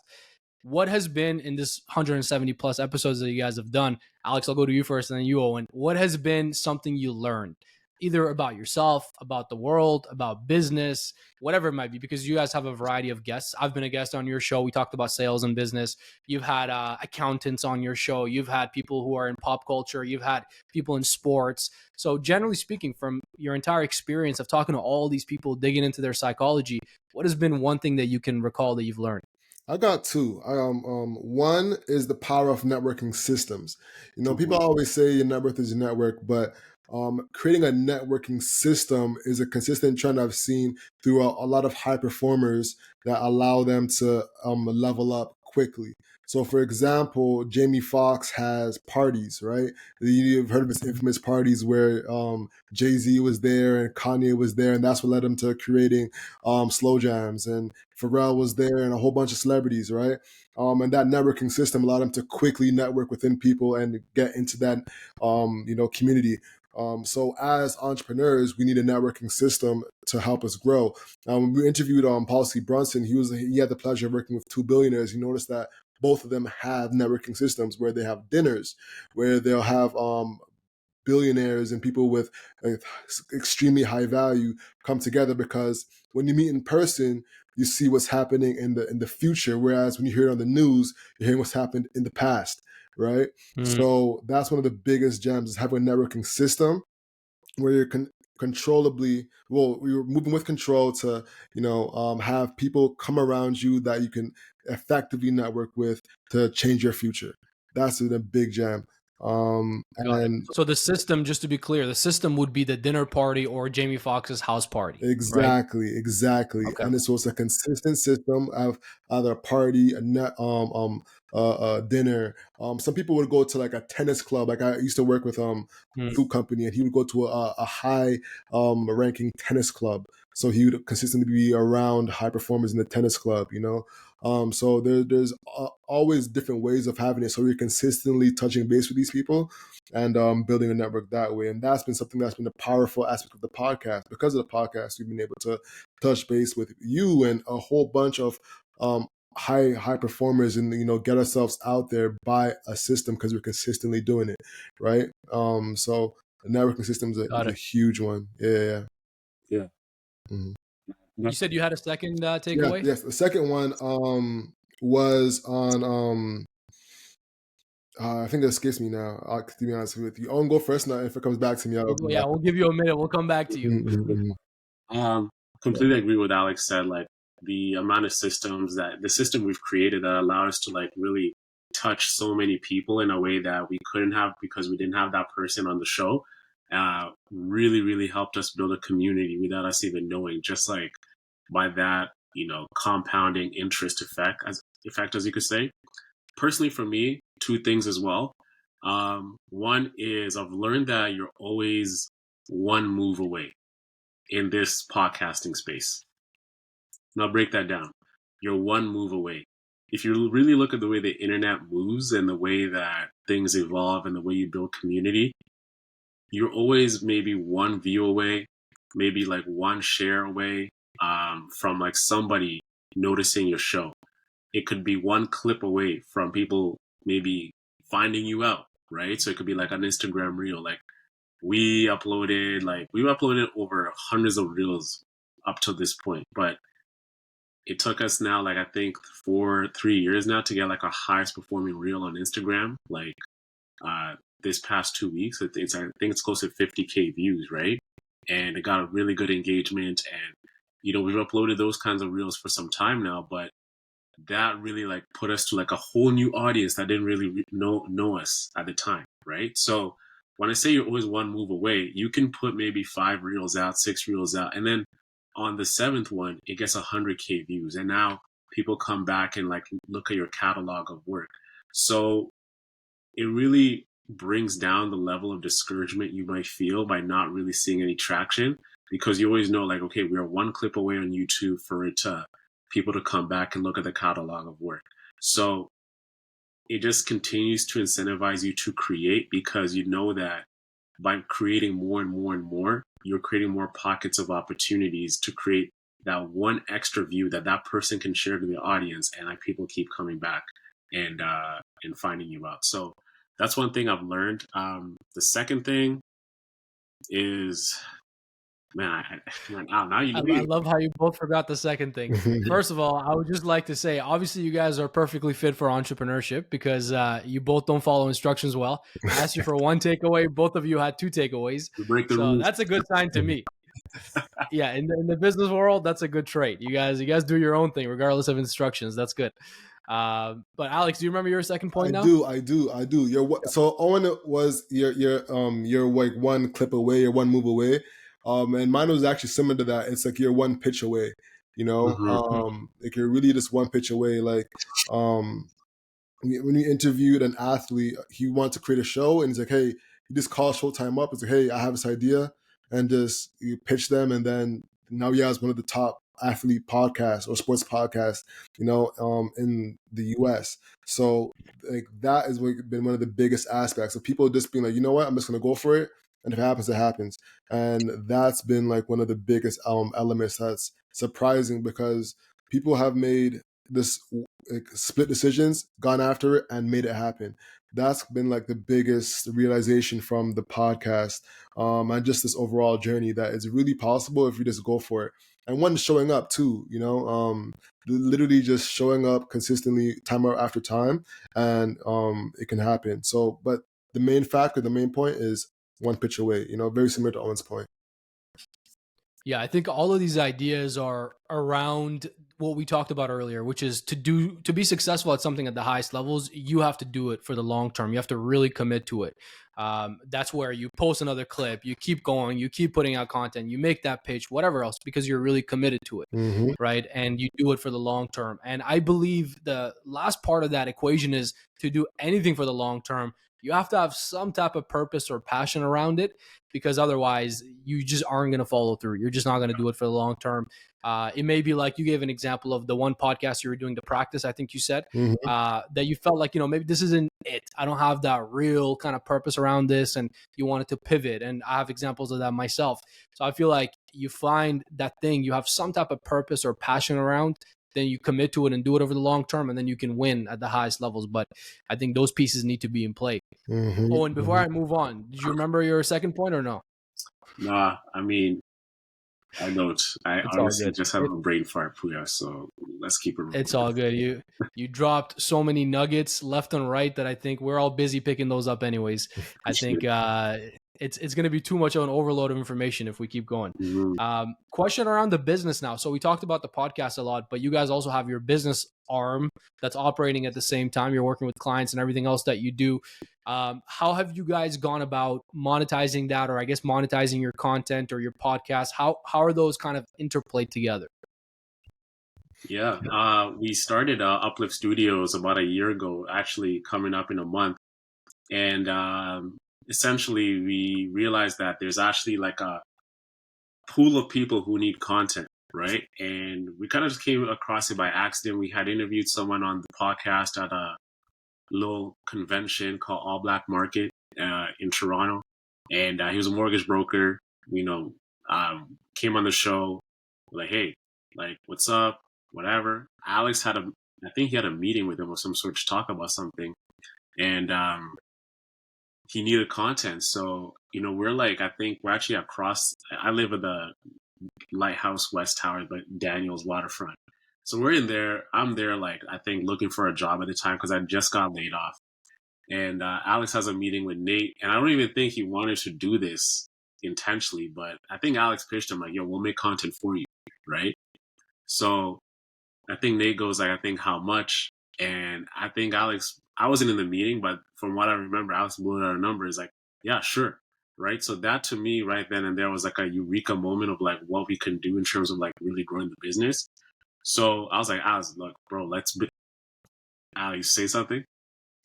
What has been in this 170 plus episodes that you guys have done? Alex, I'll go to you first and then you, Owen. What has been something you learned? Either about yourself, about the world, about business, whatever it might be, because you guys have a variety of guests. I've been a guest on your show. We talked about sales and business. You've had accountants on your show. You've had people who are in pop culture. You've had people in sports. So generally speaking, from your entire experience of talking to all these people, digging into their psychology, what has been one thing that you can recall that you've learned? I got two. One is the power of networking systems. People always say your network is your network, but creating a networking system is a consistent trend I've seen through a lot of high performers that allow them to level up quickly. So, for example, Jamie Foxx has parties, right? You've heard of his infamous parties where Jay-Z was there and Kanye was there, and that's what led him to creating slow jams. And Pharrell was there and a whole bunch of celebrities, right? And that networking system allowed him to quickly network within people and get into that, community. So as entrepreneurs, we need a networking system to help us grow. We interviewed Paul C. Brunson. He had the pleasure of working with two billionaires. He noticed that both of them have networking systems where they have dinners, where they'll have billionaires and people with extremely high value come together, because when you meet in person, you see what's happening in the future, whereas when you hear it on the news, you're hearing what's happened in the past, right? So that's one of the biggest gems, is having a networking system where you're controllably, well, you're moving with control to have people come around you that you can effectively network with to change your future. That's a big gem. Got it. And So the system, just to be clear, the system would be the dinner party or Jamie Foxx's house party, right? exactly. Okay. And so it's a consistent system of either a party, a net, dinner. Some people would go to like a tennis club. Like I used to work with food company, and he would go to a high ranking tennis club. So he would consistently be around high performers in the tennis club. So there's always different ways of having it. So you're consistently touching base with these people and building a network that way. And that's been something that's been a powerful aspect of the podcast. Because of the podcast, we've been able to touch base with you and a whole bunch of high performers, and get ourselves out there by a system, because we're consistently doing it, right? So the networking system is Got a it. huge one. Yeah. Yeah. Mhm. You said you had a second Yeah. takeaway? Yes. The second one was on I think that escapes me now. To be honest with you, Owen, go first. Now, if it comes back to me, I'll come Yeah, back. we'll give you a minute. We'll come back to you. Mhm. Completely agree with Alex said. Like the amount of systems that the system we've created that allow us to like really touch so many people in a way that we couldn't have because we didn't have that person on the show. Really, really helped us build a community without us even knowing. Just like by that, compounding interest effect, as you could say. Personally, for me, two things as well. One is I've learned that you're always one move away in this podcasting space. And I'll break that down. You're one move away. If you really look at the way the internet moves and the way that things evolve and the way you build community, you're always maybe one view away, maybe like one share away from like somebody noticing your show. It could be one clip away from people maybe finding you out, right? So it could be like an Instagram reel. Like we've uploaded over hundreds of reels up to this point, but it took us now, like I think 3 years now to get like our highest performing reel on Instagram. Like this past 2 weeks, I think it's close to 50K views, right? And it got a really good engagement. And we've uploaded those kinds of reels for some time now, but that really like put us to like a whole new audience that didn't really know us at the time, right? So when I say you're always one move away, you can put maybe 5 reels out, 6 reels out, and then on the seventh one, it gets 100K views, and now people come back and like look at your catalog of work. So it really brings down the level of discouragement you might feel by not really seeing any traction, because you always know like, okay, we are one clip away on YouTube for it to people to come back and look at the catalog of work. So it just continues to incentivize you to create, because you know that by creating more and more and more, you're creating more pockets of opportunities to create that one extra view that that person can share to the audience, and like people keep coming back and finding you out. So that's one thing I've learned. The second thing is, man, now you I love how you both forgot the second thing. First of all, I would just like to say, obviously, you guys are perfectly fit for entrepreneurship because you both don't follow instructions well. I asked you for one takeaway. Both of you had two takeaways. break the So rules. that's a good sign to me. Yeah, in the business world, that's a good trait. You guys do your own thing regardless of instructions. That's good. But Alex, do you remember your second point now? I do. So Owen was you're like one clip away, you're one move away. And mine was actually similar to that. It's like you're one pitch away, you know? Like you're really just one pitch away. Like when we interviewed an athlete, he wanted to create a show, and he's like, hey, he just calls Showtime up. It's like, hey, I have this idea, and just you pitch them, and then now he has one of the top athlete podcasts or sports podcasts, in the U.S. So like that has been one of the biggest aspects of people just being like, you know what, I'm just gonna go for it, and if it happens, it happens. And that's been like one of the biggest elements that's surprising, because people have made this like split decisions, gone after it, and made it happen. That's been like the biggest realization from the podcast, and just this overall journey, that it's really possible if you just go for it. And one, showing up too, literally just showing up consistently time after time, and it can happen. So, but the main point is one pitch away, very similar to Owen's point. Yeah, I think all of these ideas are around what we talked about earlier, which is to be successful at something at the highest levels, you have to do it for the long term. You have to really commit to it. That's where you post another clip, you keep going, you keep putting out content, you make that pitch, whatever else, because you're really committed to it, right? And you do it for the long term. And I believe the last part of that equation is to do anything for the long term, you have to have some type of purpose or passion around it, because otherwise you just aren't going to follow through. You're just not going to do it for the long term. It may be like you gave an example of the one podcast you were doing to practice. I think you said that you felt like, maybe this isn't it. I don't have that real kind of purpose around this, and you wanted to pivot. And I have examples of that myself. So I feel like you find that thing, you have some type of purpose or passion around, then you commit to it and do it over the long term, and then you can win at the highest levels. But I think those pieces need to be in play. Oh, and before I move on, did you remember your second point or no? Nah, I mean, I don't. I It's all honestly good. just have a brain fart, Pouya. So let's keep it. It's all good. You dropped so many nuggets left and right that I think we're all busy picking those up anyways. I think it's going to be too much of an overload of information if we keep going. Question around the business now. So we talked about the podcast a lot, but you guys also have your business arm that's operating at the same time. You're working with clients and everything else that you do. How have you guys gone about monetizing that, or I guess monetizing your content or your podcast? How are those kind of interplayed together? Yeah, we started Uplift Studios about a year ago, actually coming up in a month. And essentially, we realized that there's actually like a pool of people who need content, right? And we kind of just came across it by accident. We had interviewed someone on the podcast at a little convention called All Black Market in Toronto. And he was a mortgage broker, came on the show, like, hey, like, what's up? Whatever. Alex I think he had a meeting with him of some sort to talk about something. And he needed content. So, we're like, I think we're actually I live at the Lighthouse West Tower, but Daniel's waterfront. So we're in there. I'm there, like, I think looking for a job at the time because I just got laid off. And Alex has a meeting with Nate. And I don't even think he wanted to do this intentionally, but I think Alex pitched him like, yo, we'll make content for you, right? So I think Nate goes like, I think how much? And I think Alex, I wasn't in the meeting, but from what I remember, Alex blew out a number. Is like, yeah, sure. Right. So that to me right then and there was like a eureka moment of like what we can do in terms of like really growing the business. So I was like, Alex, look, bro, Alex, say something.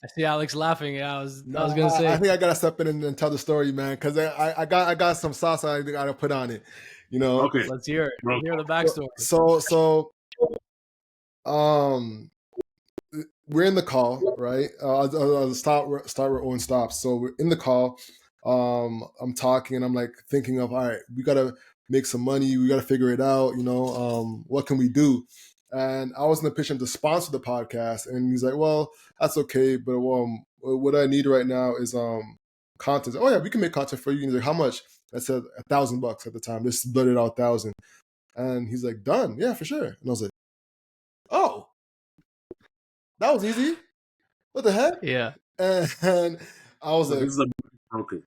I see Alex laughing. Yeah, I was gonna I say. think I gotta step in and tell the story, man, because I got some sauce I gotta put on it, you know. Okay, Let's hear it. bro. Let's hear the backstory. So we're in the call, right? I'll start where Owen stops. So we're in the call. I'm talking and I'm like thinking of, all right, we gotta make some money. We gotta figure it out. You know, what can we do? And I was in the position to sponsor the podcast, and he's like, well, that's okay, but what I need right now is content. Oh yeah, we can make content for you. And he's like, how much? I said $1,000 at the time. This split it out 1,000, and he's like, done. Yeah, for sure. And I was like, oh, that was easy. What the heck? Yeah. And I was So like, this is a broker.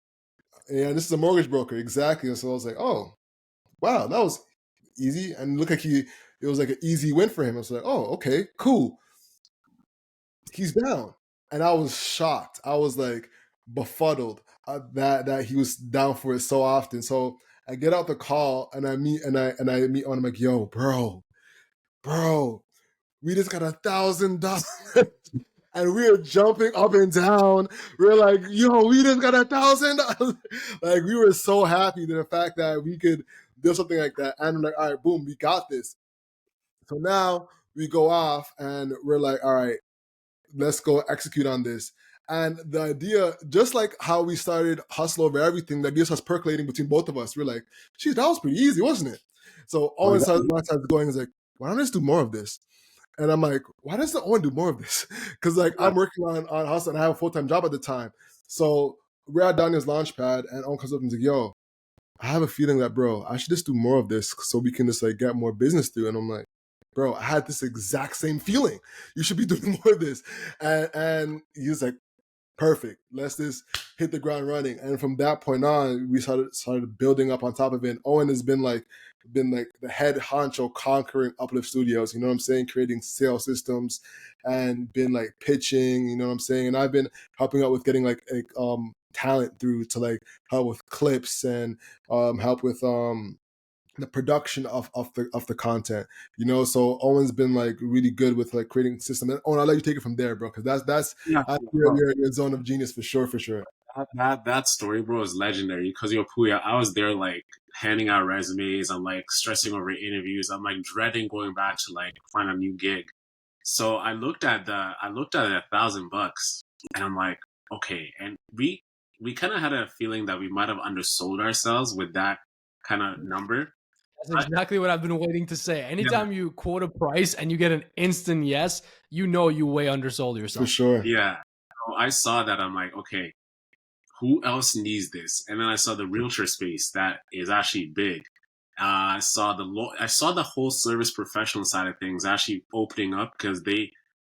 yeah, this is a mortgage broker. Exactly. And so I was like, oh, wow, that was easy. And look like it was like an easy win for him. I was like, oh, okay, cool. He's down. And I was shocked. I was like befuddled that he was down for it so often. So I get out the call and I meet Owen. I'm like, yo, bro, we just got $1,000. And we were jumping up and down. We were like, yo, we just got $1,000. Like, we were so happy to the fact that we could do something like that. And I'm like, all right, boom, we got this. So now we go off and we're like, all right, let's go execute on this. And the idea, just like how we started Hustle Over Everything, the idea starts percolating between both of us. We're like, geez, that was pretty easy, wasn't it? So Owen starts going, is like, why don't I just do more of this? And I'm like, why doesn't Owen do more of this? Because like I'm working on Hustle and I have a full-time job at the time. So we're at Daniel's Launchpad and Owen comes up and is like, yo, I have a feeling that, bro, I should just do more of this so we can just like get more business through. And I'm like, bro, I had this exact same feeling. You should be doing more of this. And he's like, perfect. Let's just hit the ground running. And from that point on, we started building up on top of it. And Owen has been like the head honcho conquering Uplift Studios. You know what I'm saying? Creating sales systems and been like pitching. You know what I'm saying? And I've been helping out with getting like talent through to like help with clips and help with the production of the content, you know. So Owen's been like really good with like creating system. And Owen, I'll let you take it from there, bro, because that's your zone of genius for sure. That story, bro, is legendary. Because Pouya, I was there like handing out resumes. I'm like stressing over interviews. I'm like dreading going back to like find a new gig. So I looked at it $1,000, and I'm like, okay. And we kind of had a feeling that we might have undersold ourselves with that kind of number. That's exactly what I've been waiting to say. Anytime you quote a price and you get an instant yes, you know you way undersold yourself. For sure. Yeah. So I saw that. I'm like, okay, who else needs this? And then I saw the realtor space that is actually big. I saw the whole service professional side of things actually opening up because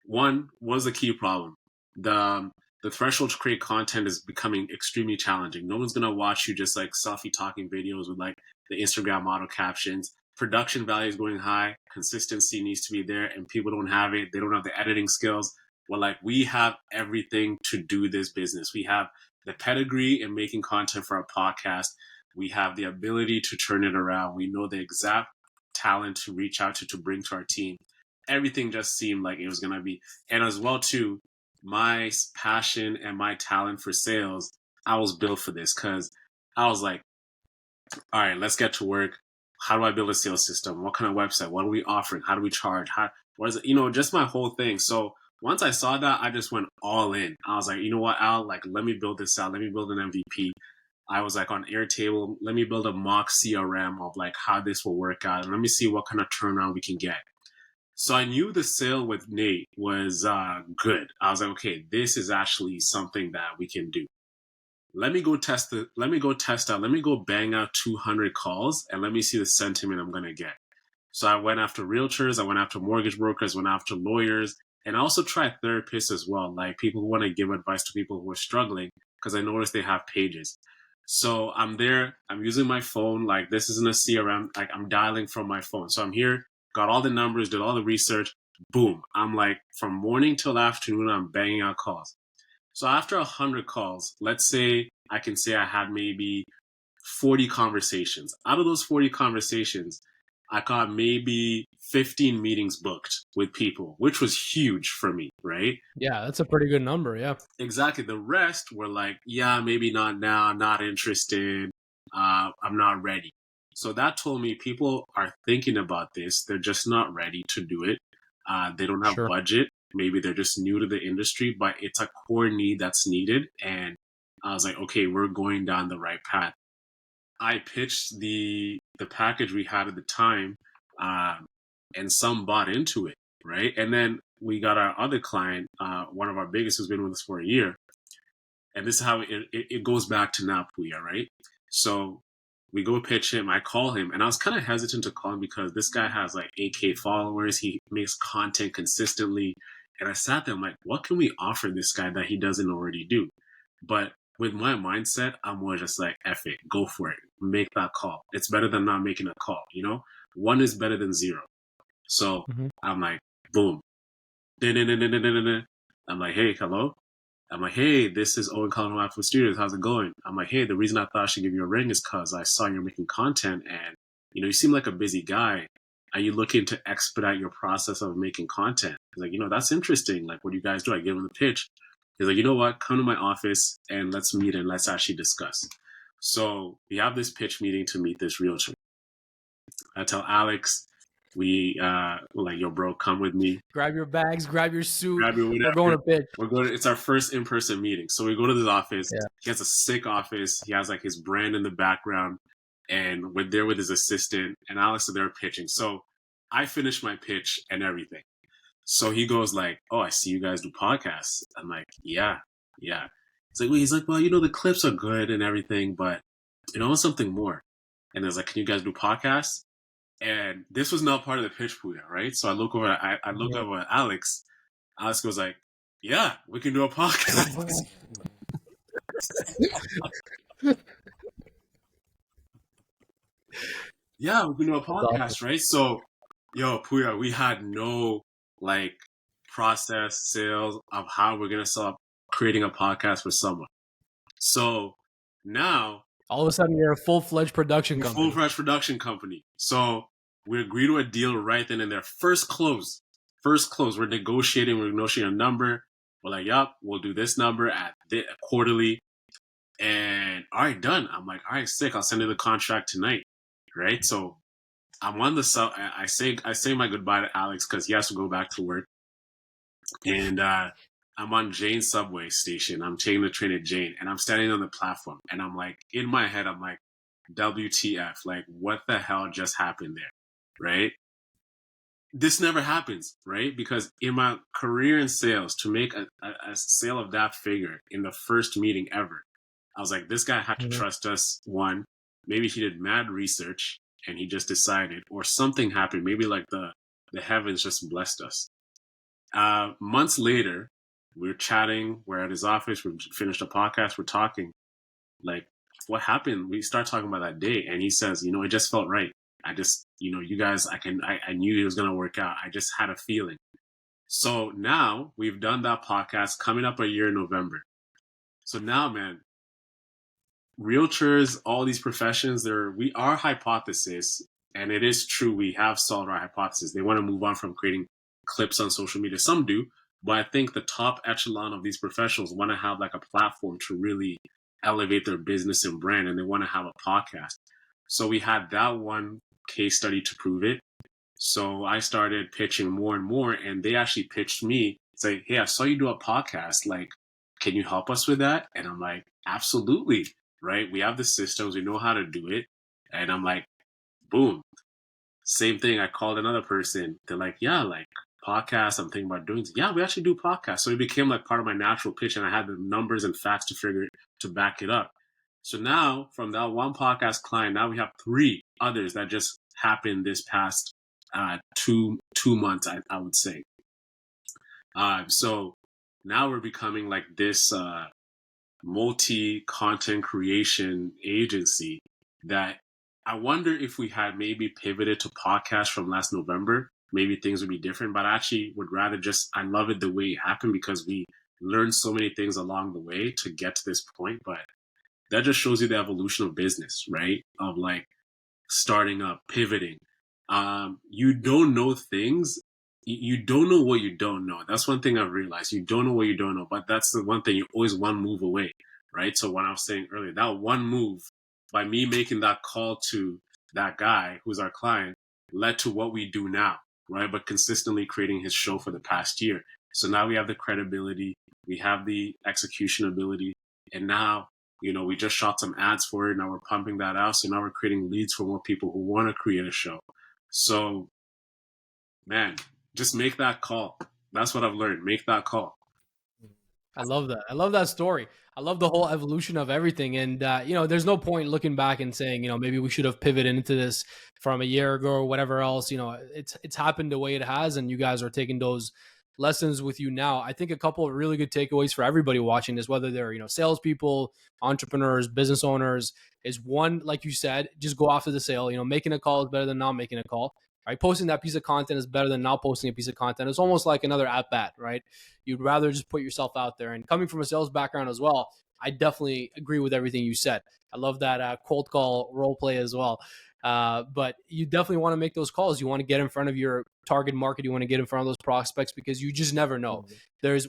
one was a key problem. The threshold to create content is becoming extremely challenging. No one's gonna watch you just like selfie talking videos with like the Instagram model captions. Production value is going high. Consistency needs to be there, and people don't have it. They don't have the editing skills. Well, like we have everything to do this business. We have the pedigree in making content for our podcast. We have the ability to turn it around. We know the exact talent to reach out to bring to our team. Everything just seemed like it was going to be. And as well, too, my passion and my talent for sales, I was built for this because I was like, all right, let's get to work. How do I build a sales system? What kind of website? What are we offering? How do we charge? What is it? You know, just my whole thing. So once I saw that, I just went all in. I was like, you know what, Al, like, let me build this out. Let me build an MVP. I was like on Airtable, let me build a mock CRM of like how this will work out. And let me see what kind of turnaround we can get. So I knew the sale with Nate was good. I was like, okay, this is actually something that we can do. Let me go test out. Let me go bang out 200 calls and let me see the sentiment I'm going to get. So I went after realtors. I went after mortgage brokers, went after lawyers, and I also tried therapists as well, like people who want to give advice to people who are struggling, because I noticed they have pages. So I'm there, I'm using my phone, like this isn't a CRM, like I'm dialing from my phone. So I'm here got all the numbers, did all the research. Boom. I'm like, from morning till afternoon, I'm banging out calls. So after 100 calls, let's say I can say I had maybe 40 conversations. Out of those 40 conversations, I got maybe 15 meetings booked with people, which was huge for me, right? Yeah, that's a pretty good number. Yeah. Exactly. The rest were like, yeah, maybe not now, not interested, I'm not ready. So that told me people are thinking about this. They're just not ready to do it. They don't have Sure. budget. Maybe they're just new to the industry, but it's a core need that's needed. And I was like, okay, we're going down the right path. I pitched the package we had at the time, and some bought into it, right? And then we got our other client, one of our biggest, who's been with us for a year. And this is how it goes back to now, Pouya, right? So we go pitch him. I call him, and I was kind of hesitant to call him because this guy has like 8K followers. He makes content consistently. And I sat there, I'm like, what can we offer this guy that he doesn't already do? But with my mindset, I'm more just like, F it, go for it, make that call. It's better than not making a call, you know? One is better than zero. So I'm like, boom. I'm like, hey, hello? I'm like, hey, this is Owen calling from Whitfield Studios. How's it going? I'm like, hey, the reason I thought I should give you a ring is because I saw you're making content and, you know, you seem like a busy guy. Are you looking to expedite your process of making content? He's like, you know, that's interesting. Like, what do you guys do? I give him the pitch. He's like, you know what? Come to my office and let's meet and let's actually discuss. So we have this pitch meeting to meet this realtor. I tell Alex, we like, yo, bro, come with me. Grab your bags, grab your suit. Grab your whatever. We're going to pitch. We're going to, it's our first in-person meeting. So we go to this office. Yeah. He has a sick office. He has like his brand in the background. And we're there with his assistant. And Alex is there pitching. So I finished my pitch and everything. So he goes like, oh, I see you guys do podcasts. I'm like, yeah. He's like, well, you know, the clips are good and everything, but you know, something more. And I was like, can you guys do podcasts? And this was not part of the pitch, Pouya, right? So I look over, I look over at Alex. Alex goes like, yeah, we can do a podcast. Yeah, we can do a podcast, right? So, yo, Pouya, we had no like process sales of how we're gonna start creating a podcast for someone. So now all of a sudden you're a full-fledged production company. Full-fledged production company. So we agree to a deal right then and there. First close. We're negotiating a number. We're like, yup, we'll do this number at quarterly. And all right, done. I'm like, all right, sick. I'll send you the contract tonight. Right? So I'm on the I say my goodbye to Alex because he has to go back to work. And I'm on Jane subway station. I'm taking the train at Jane, and I'm standing on the platform. And I'm like, in my head, I'm like, WTF? Like, what the hell just happened there? Right? This never happens, right? Because in my career in sales, to make a sale of that figure in the first meeting ever, I was like, this guy had to trust us. One, maybe he did mad research and he just decided, or something happened. Maybe like the heavens just blessed us. Months later, we're chatting. We're at his office. We finished a podcast. We're talking. Like, what happened? We start talking about that day, and he says, you know, it just felt right. I just, you know, you guys, I knew it was going to work out. I just had a feeling. So now we've done that podcast coming up a year in November. So now, man, realtors, all these professions, our hypothesis, and it is true, we have solved our hypothesis. They want to move on from creating clips on social media. Some do, but I think the top echelon of these professionals want to have like a platform to really elevate their business and brand, and they want to have a podcast. So we had that one case study to prove it. So I started pitching more and more, and they actually pitched me, say, hey, I saw you do a podcast. Like, can you help us with that? And I'm like, absolutely. Right? We have the systems. We know how to do it. And I'm like, boom. Same thing. I called another person. They're like, yeah, like podcasts. I'm thinking about doing. Yeah, we actually do podcasts. So it became like part of my natural pitch, and I had the numbers and facts to back it up. So now, from that one podcast client, now we have 3 others that just happened this past 2 months, I would say. So now we're becoming like this multi-content creation agency that I wonder if we had maybe pivoted to podcast from last November, maybe things would be different. But I actually would rather just, I love it the way it happened because we learned so many things along the way to get to this point. But that just shows you the evolution of business, right? Of like starting up, pivoting. You don't know things. You don't know what you don't know. That's one thing I've realized. You don't know what you don't know, but that's the one thing. You're always one move away, right? So when I was saying earlier, that one move by me making that call to that guy who's our client led to what we do now, right? But consistently creating his show for the past year. So now we have the credibility, we have the execution ability, and now, you know, we just shot some ads for it. Now we're pumping that out. So now we're creating leads for more people who want to create a show. So, man, just make that call. That's what I've learned. Make that call. I love that. I love that story. I love the whole evolution of everything. And, you know, there's no point looking back and saying, you know, maybe we should have pivoted into this from a year ago or whatever else. You know, it's happened the way it has. And you guys are taking those lessons with you now. I think a couple of really good takeaways for everybody watching this, whether they're, you know, salespeople, entrepreneurs, business owners, is one, like you said, just go after the sale. You know, making a call is better than not making a call. Right, posting that piece of content is better than not posting a piece of content. It's almost like another at bat, right? You'd rather just put yourself out there. And coming from a sales background as well, I definitely agree with everything you said. I love that cold call role play as well. But you definitely want to make those calls. You want to get in front of your target market. You want to get in front of those prospects because you just never know. There's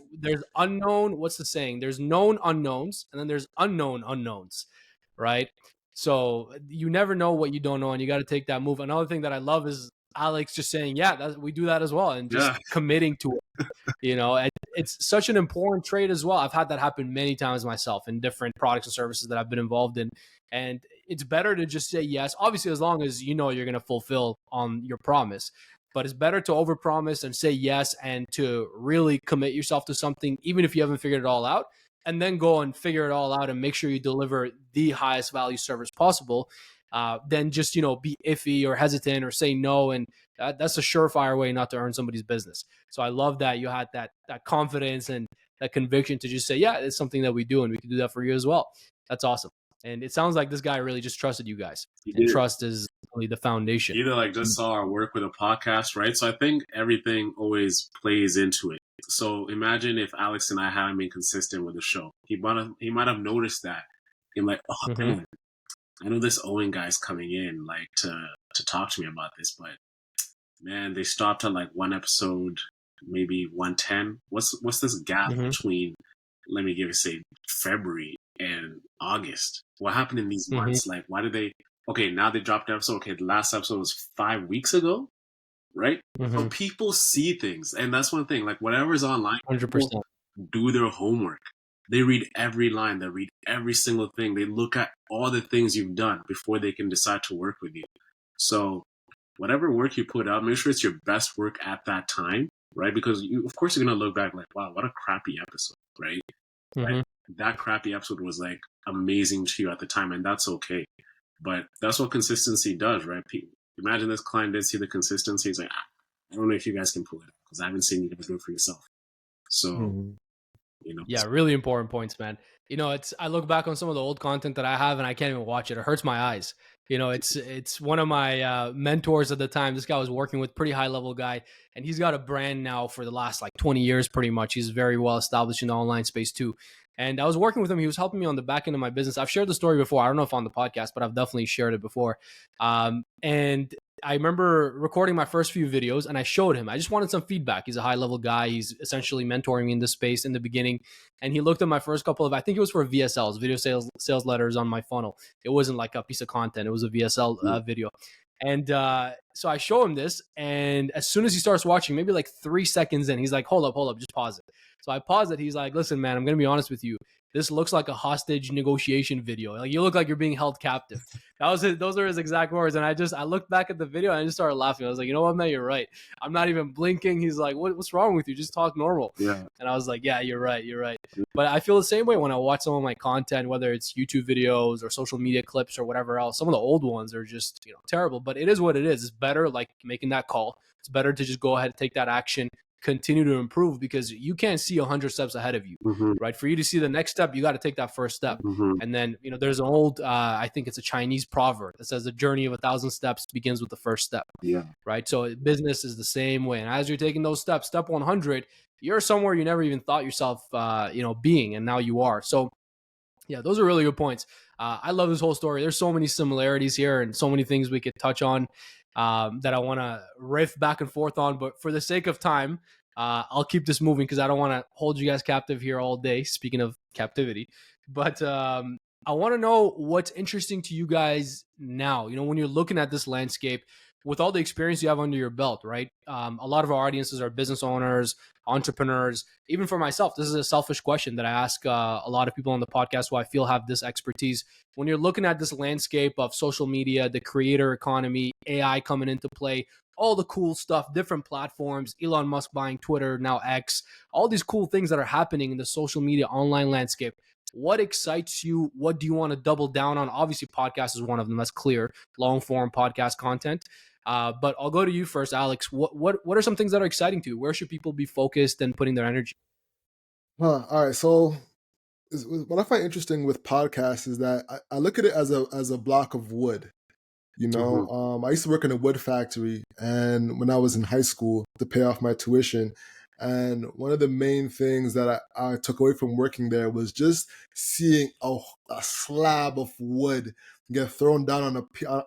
unknown. What's the saying? There's known unknowns, and then there's unknown unknowns, right? So you never know what you don't know, and you got to take that move. Another thing that I love is Alex just saying, yeah, we do that as well, and just committing to it. You know, and it's such an important trait as well. I've had that happen many times myself in different products and services that I've been involved in. And it's better to just say yes, obviously, as long as you know you're going to fulfill on your promise. But it's better to overpromise and say yes and to really commit yourself to something, even if you haven't figured it all out, and then go and figure it all out and make sure you deliver the highest value service possible. Then just, you know, be iffy or hesitant or say no. And that's a surefire way not to earn somebody's business. So I love that you had that confidence and that conviction to just say, yeah, it's something that we do and we can do that for you as well. That's awesome. And it sounds like this guy really just trusted you guys. And trust is really the foundation. Either like just saw our work with a podcast, right? So I think everything always plays into it. So imagine if Alex and I hadn't been consistent with the show. He might have noticed that. I'm like, oh, man, I know this Owen guy's coming in like to talk to me about this, but man, they stopped at like one episode, maybe 110. What's this gap between, let me give you, say, February and August? What happened in these months? Like, why did they, okay, now they dropped the episode. Okay, the last episode was 5 weeks ago, right? So people see things. And that's one thing, like whatever's online, 100%. Do their homework. They read every line. They read every single thing. They look at all the things you've done before they can decide to work with you. So whatever work you put out, make sure it's your best work at that time, right? Because of course, you're going to look back like, wow, what a crappy episode, right? Right? That crappy episode was like amazing to you at the time, and that's okay. But that's what consistency does, right? Imagine this client didn't see the consistency. He's like, I don't know if you guys can pull it out because I haven't seen you guys do it for yourself. So, you know. Yeah, really important points, man. You know, I look back on some of the old content that I have and I can't even watch it. It hurts my eyes. You know, it's one of my mentors at the time. This guy was working with, pretty high level guy, and he's got a brand now for the last like 20 years, pretty much. He's very well established in the online space too. And I was working with him. He was helping me on the back end of my business. I've shared the story before. I don't know if on the podcast, but I've definitely shared it before. And I remember recording my first few videos and I showed him. I just wanted some feedback. He's a high level guy. He's essentially mentoring me in this space in the beginning. And he looked at my first couple of, I think it was for VSLs, video sales letters on my funnel. It wasn't like a piece of content. It was a VSL video. And so I show him this. And as soon as he starts watching, maybe like 3 seconds in, he's like, hold up, just pause it. So I pause it. He's like, listen, man, I'm going to be honest with you. This looks like a hostage negotiation video. Like, you look like you're being held captive. Those are his exact words. And I looked back at the video and I just started laughing. I was like, you know what, man, you're right. I'm not even blinking. He's like, what's wrong with you? Just talk normal. Yeah. And I was like, yeah, you're right. But I feel the same way when I watch some of my content, whether it's YouTube videos or social media clips or whatever else. Some of the old ones are just, terrible, but it is what it is. It's better, like making that call. It's better to just go ahead and take that action, continue to improve because you can't see 100 steps ahead of you, Mm-hmm. right? For you to see the next step, you got to take that first step. Mm-hmm. And then, there's an old, I think it's a Chinese proverb that says the journey of 1,000 steps begins with the first step, Yeah. right? So business is the same way. And as you're taking those steps, step 100, you're somewhere you never even thought yourself, being, and now you are. So yeah, those are really good points. I love this whole story. There's so many similarities here and so many things we could touch on that I want to riff back and forth on. But for the sake of time, I'll keep this moving because I don't want to hold you guys captive here all day. Speaking of captivity, but I want to know what's interesting to you guys now. When you're looking at this landscape with all the experience you have under your belt, right? A lot of our audiences are business owners, entrepreneurs. Even for myself, this is a selfish question that I ask a lot of people on the podcast who I feel have this expertise. When you're looking at this landscape of social media, the creator economy, AI coming into play, all the cool stuff, different platforms, Elon Musk buying Twitter, now X, all these cool things that are happening in the social media online landscape. What excites you? What do you want to double down on? Obviously, podcast is one of them. That's clear. Long form podcast content. But I'll go to you first, Alex. What are some things that are exciting to you? Where should people be focused and putting their energy? All right. So what I find interesting with podcasts is that I look at it as a block of wood. I used to work in a wood factory, and when I was in high school to pay off my tuition, and one of the main things that I took away from working there was just seeing a slab of wood get thrown down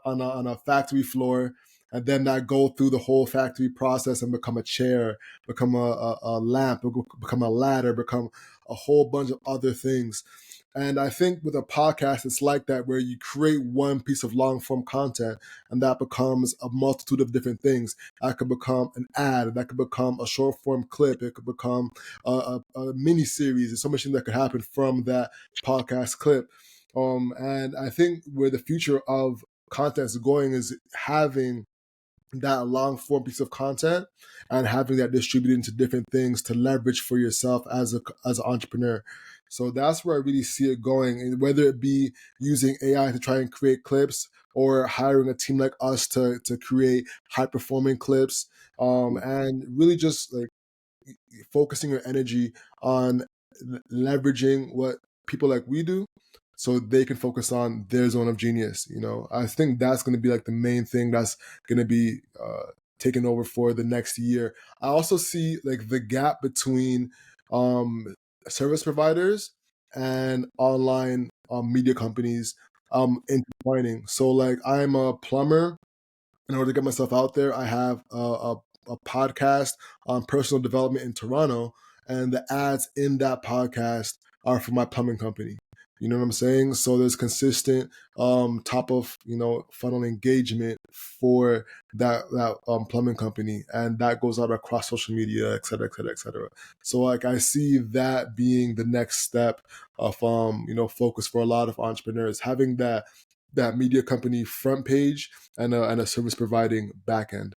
on a factory floor, and then that go through the whole factory process and become a chair, become a lamp, become a ladder, become a whole bunch of other things. And I think with a podcast, it's like that, where you create one piece of long form content and that becomes a multitude of different things. That could become an ad, that could become a short form clip, it could become a mini series. There's so much that could happen from that podcast clip. And I think where the future of content is going is having that long form piece of content and having that distributed into different things to leverage for yourself as an entrepreneur. So that's where I really see it going, and whether it be using AI to try and create clips or hiring a team like us to create high performing clips, and really just like focusing your energy on leveraging what people like we do so they can focus on their zone of genius. I think that's going to be like the main thing that's going to be taken over for the next year. I also see like the gap between service providers and online media companies intertwining. So like I'm a plumber. In order to get myself out there, I have a podcast on personal development in Toronto, and the ads in that podcast are for my plumbing company. You know what I'm saying? So there's consistent top of funnel engagement for that plumbing company, and that goes out across social media, et cetera, et cetera, et cetera. So like I see that being the next step of focus for a lot of entrepreneurs, having that media company front page and a service providing back end.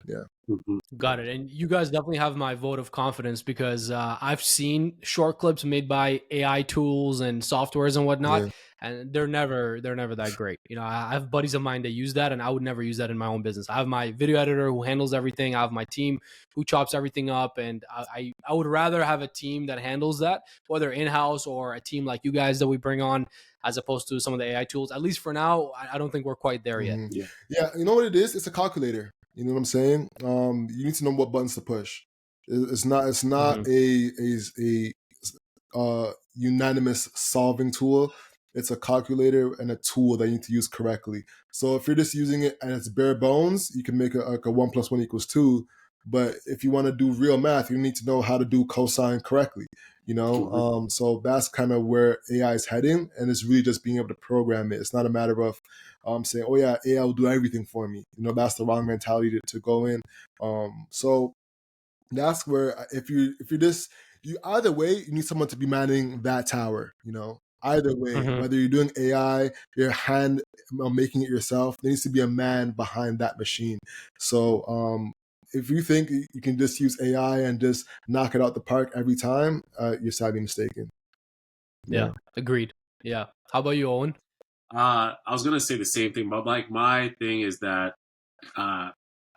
Yeah. Mm-hmm. Got it. And you guys definitely have my vote of confidence because I've seen short clips made by AI tools and softwares and whatnot, Yeah. and they're never that great. I have buddies of mine that use that, and I would never use that in my own business. I have my video editor who handles everything. I have my team who chops everything up, and I would rather have a team that handles that, whether in house or a team like you guys that we bring on, as opposed to some of the AI tools. At least for now, I don't think we're quite there yet. Yeah. Yeah. You know what it is? It's a calculator. You know what I'm saying? You need to know what buttons to push. It's not a unanimous solving tool. It's a calculator and a tool that you need to use correctly. So if you're just using it and it's bare bones, you can make like a 1+1=2. But if you want to do real math, you need to know how to do cosine correctly. So that's kind of where AI is heading, and it's really just being able to program it. It's not a matter of saying, "Oh yeah, AI will do everything for me." That's the wrong mentality to go in. So that's where if you're just either way, you need someone to be manning that tower. Either way, Mhm. whether you're doing AI, your hand making it yourself, there needs to be a man behind that machine. So if you think you can just use AI and just knock it out the park every time, you're sadly mistaken. Yeah, agreed. Yeah. How about you, Owen? I was gonna say the same thing, but like my thing is that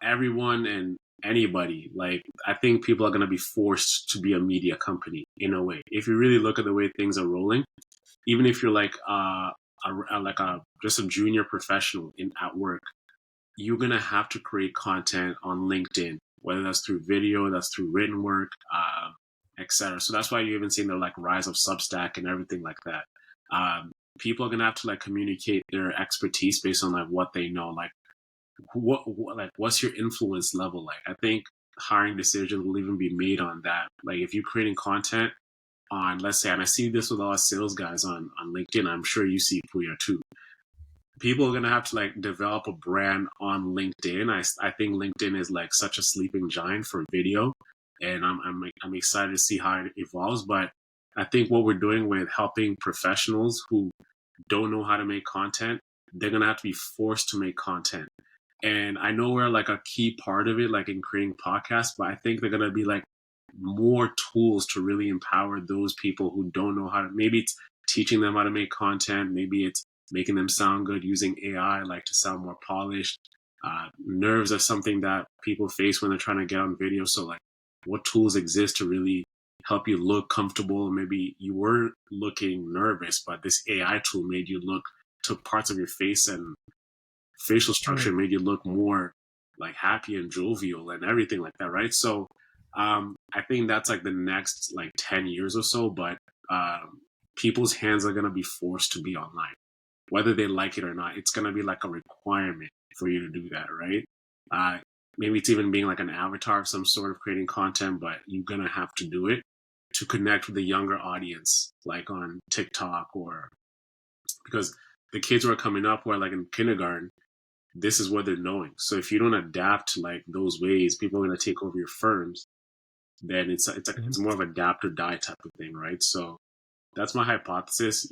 everyone and anybody. Like, I think people are going to be forced to be a media company in a way. If you really look at the way things are rolling, even if you're like just a junior professional at work, you're gonna have to create content on LinkedIn, whether that's through video, that's through written work, etc. So that's why you even seen the like rise of Substack and everything like that. People are gonna have to like communicate their expertise based on like what they know. Like like what's your influence level like? I think hiring decisions will even be made on that. Like if you're creating content on, let's say, and I see this with a lot of sales guys on LinkedIn. I'm sure you see Pouya too. People are gonna have to like develop a brand on LinkedIn. I think LinkedIn is like such a sleeping giant for video, and I'm excited to see how it evolves. But I think what we're doing with helping professionals who don't know how to make content, they're gonna have to be forced to make content. And I know we're like a key part of it, like in creating podcasts, but I think they're gonna be like more tools to really empower those people who don't know how to. Maybe it's teaching them how to make content. Maybe it's making them sound good using AI, like to sound more polished. Nerves are something that people face when they're trying to get on video. So like, what tools exist to really help you look comfortable? Maybe you were looking nervous, but this AI tool made you took parts of your face and facial structure, made you look more like happy and jovial and everything like that, right? So I think that's like the next like 10 years or so, but people's hands are going to be forced to be online, whether they like it or not. It's going to be like a requirement for you to do that, right? Maybe it's even being like an avatar of some sort of creating content, but you're going to have to do it to connect with the younger audience, like on TikTok, or because the kids who are coming up who are like in kindergarten, this is what they're knowing. So if you don't adapt to like those ways, people are going to take over your firms. Then it's more of a adapt or die type of thing, right? So that's my hypothesis.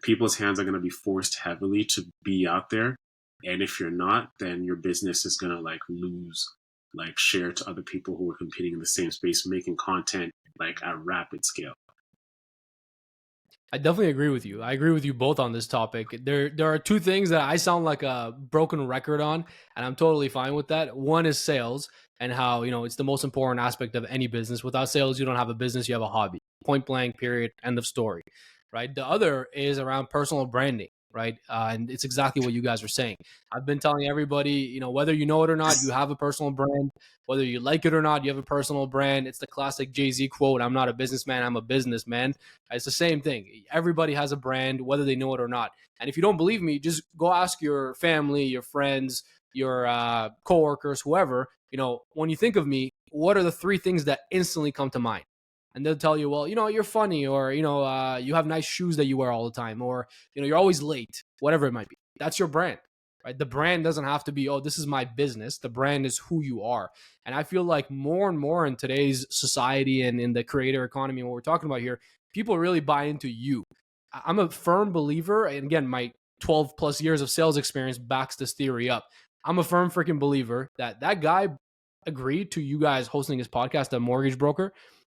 People's hands are going to be forced heavily to be out there, and if you're not, then your business is going to like lose like share to other people who are competing in the same space, making content like at rapid scale. I definitely agree with you. I agree with you both on this topic. There are two things that I sound like a broken record on, and I'm totally fine with that. One is sales, and how, it's the most important aspect of any business. Without sales, you don't have a business, you have a hobby. Point blank, period, end of story, right? The other is around personal branding, right? And it's exactly what you guys are saying. I've been telling everybody, whether you know it or not, you have a personal brand. Whether you like it or not, you have a personal brand. It's the classic Jay-Z quote, "I'm not a businessman, I'm a businessman." It's the same thing. Everybody has a brand, whether they know it or not. And if you don't believe me, just go ask your family, your friends, your coworkers, whoever, when you think of me, what are the three things that instantly come to mind? And they'll tell you, well, you're funny, or, you have nice shoes that you wear all the time, or, you're always late, whatever it might be. That's your brand, right? The brand doesn't have to be, oh, this is my business. The brand is who you are. And I feel like more and more in today's society and in the creator economy, what we're talking about here, people really buy into you. I'm a firm believer, and again, my 12 plus years of sales experience backs this theory up. I'm a firm freaking believer that guy agreed to you guys hosting his podcast, a mortgage broker,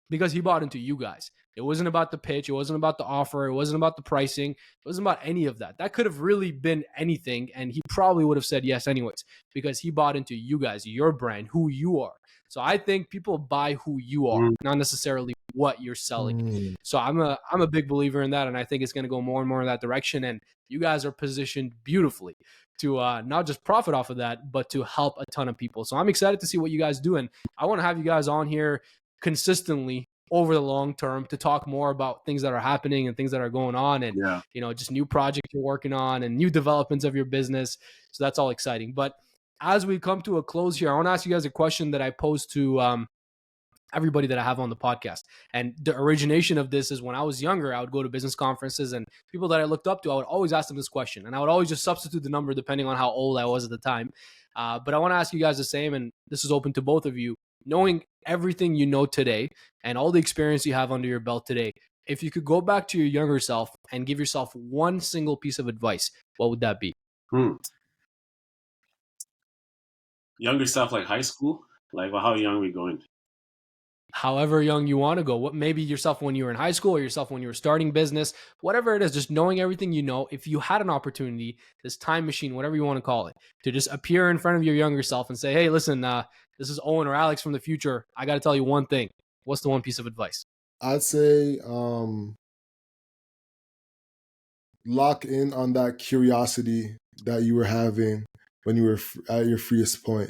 because he bought into you guys. It wasn't about the pitch. It wasn't about the offer. It wasn't about the pricing. It wasn't about any of that. That could have really been anything, and he probably would have said yes anyways, because he bought into you guys, your brand, who you are. So I think people buy who you are, not necessarily what you're selling. So I'm a big believer in that, and I think it's going to go more and more in that direction. And you guys are positioned beautifully to not just profit off of that, but to help a ton of people. So I'm excited to see what you guys do, and I want to have you guys on here consistently over the long term to talk more about things that are happening and things that are going on, and just new projects you're working on and new developments of your business. So that's all exciting. But as we come to a close here, I want to ask you guys a question that I posed to everybody that I have on the podcast. And the origination of this is when I was younger, I would go to business conferences, and people that I looked up to, I would always ask them this question, and I would always just substitute the number depending on how old I was at the time. But I want to ask you guys the same, and this is open to both of you. Knowing everything you know today and all the experience you have under your belt today, if you could go back to your younger self and give yourself one single piece of advice, what would that be? Younger stuff, like high school? Like, well, how young are we going? However young you want to go. What, maybe yourself when you were in high school, or yourself when you were starting business, whatever it is, just knowing everything you know. If you had an opportunity, this time machine, whatever you want to call it, to just appear in front of your younger self and say, hey, listen, this is Owen or Alex from the future, I got to tell you one thing. What's the one piece of advice? I'd say lock in on that curiosity that you were having when you were at your freest point.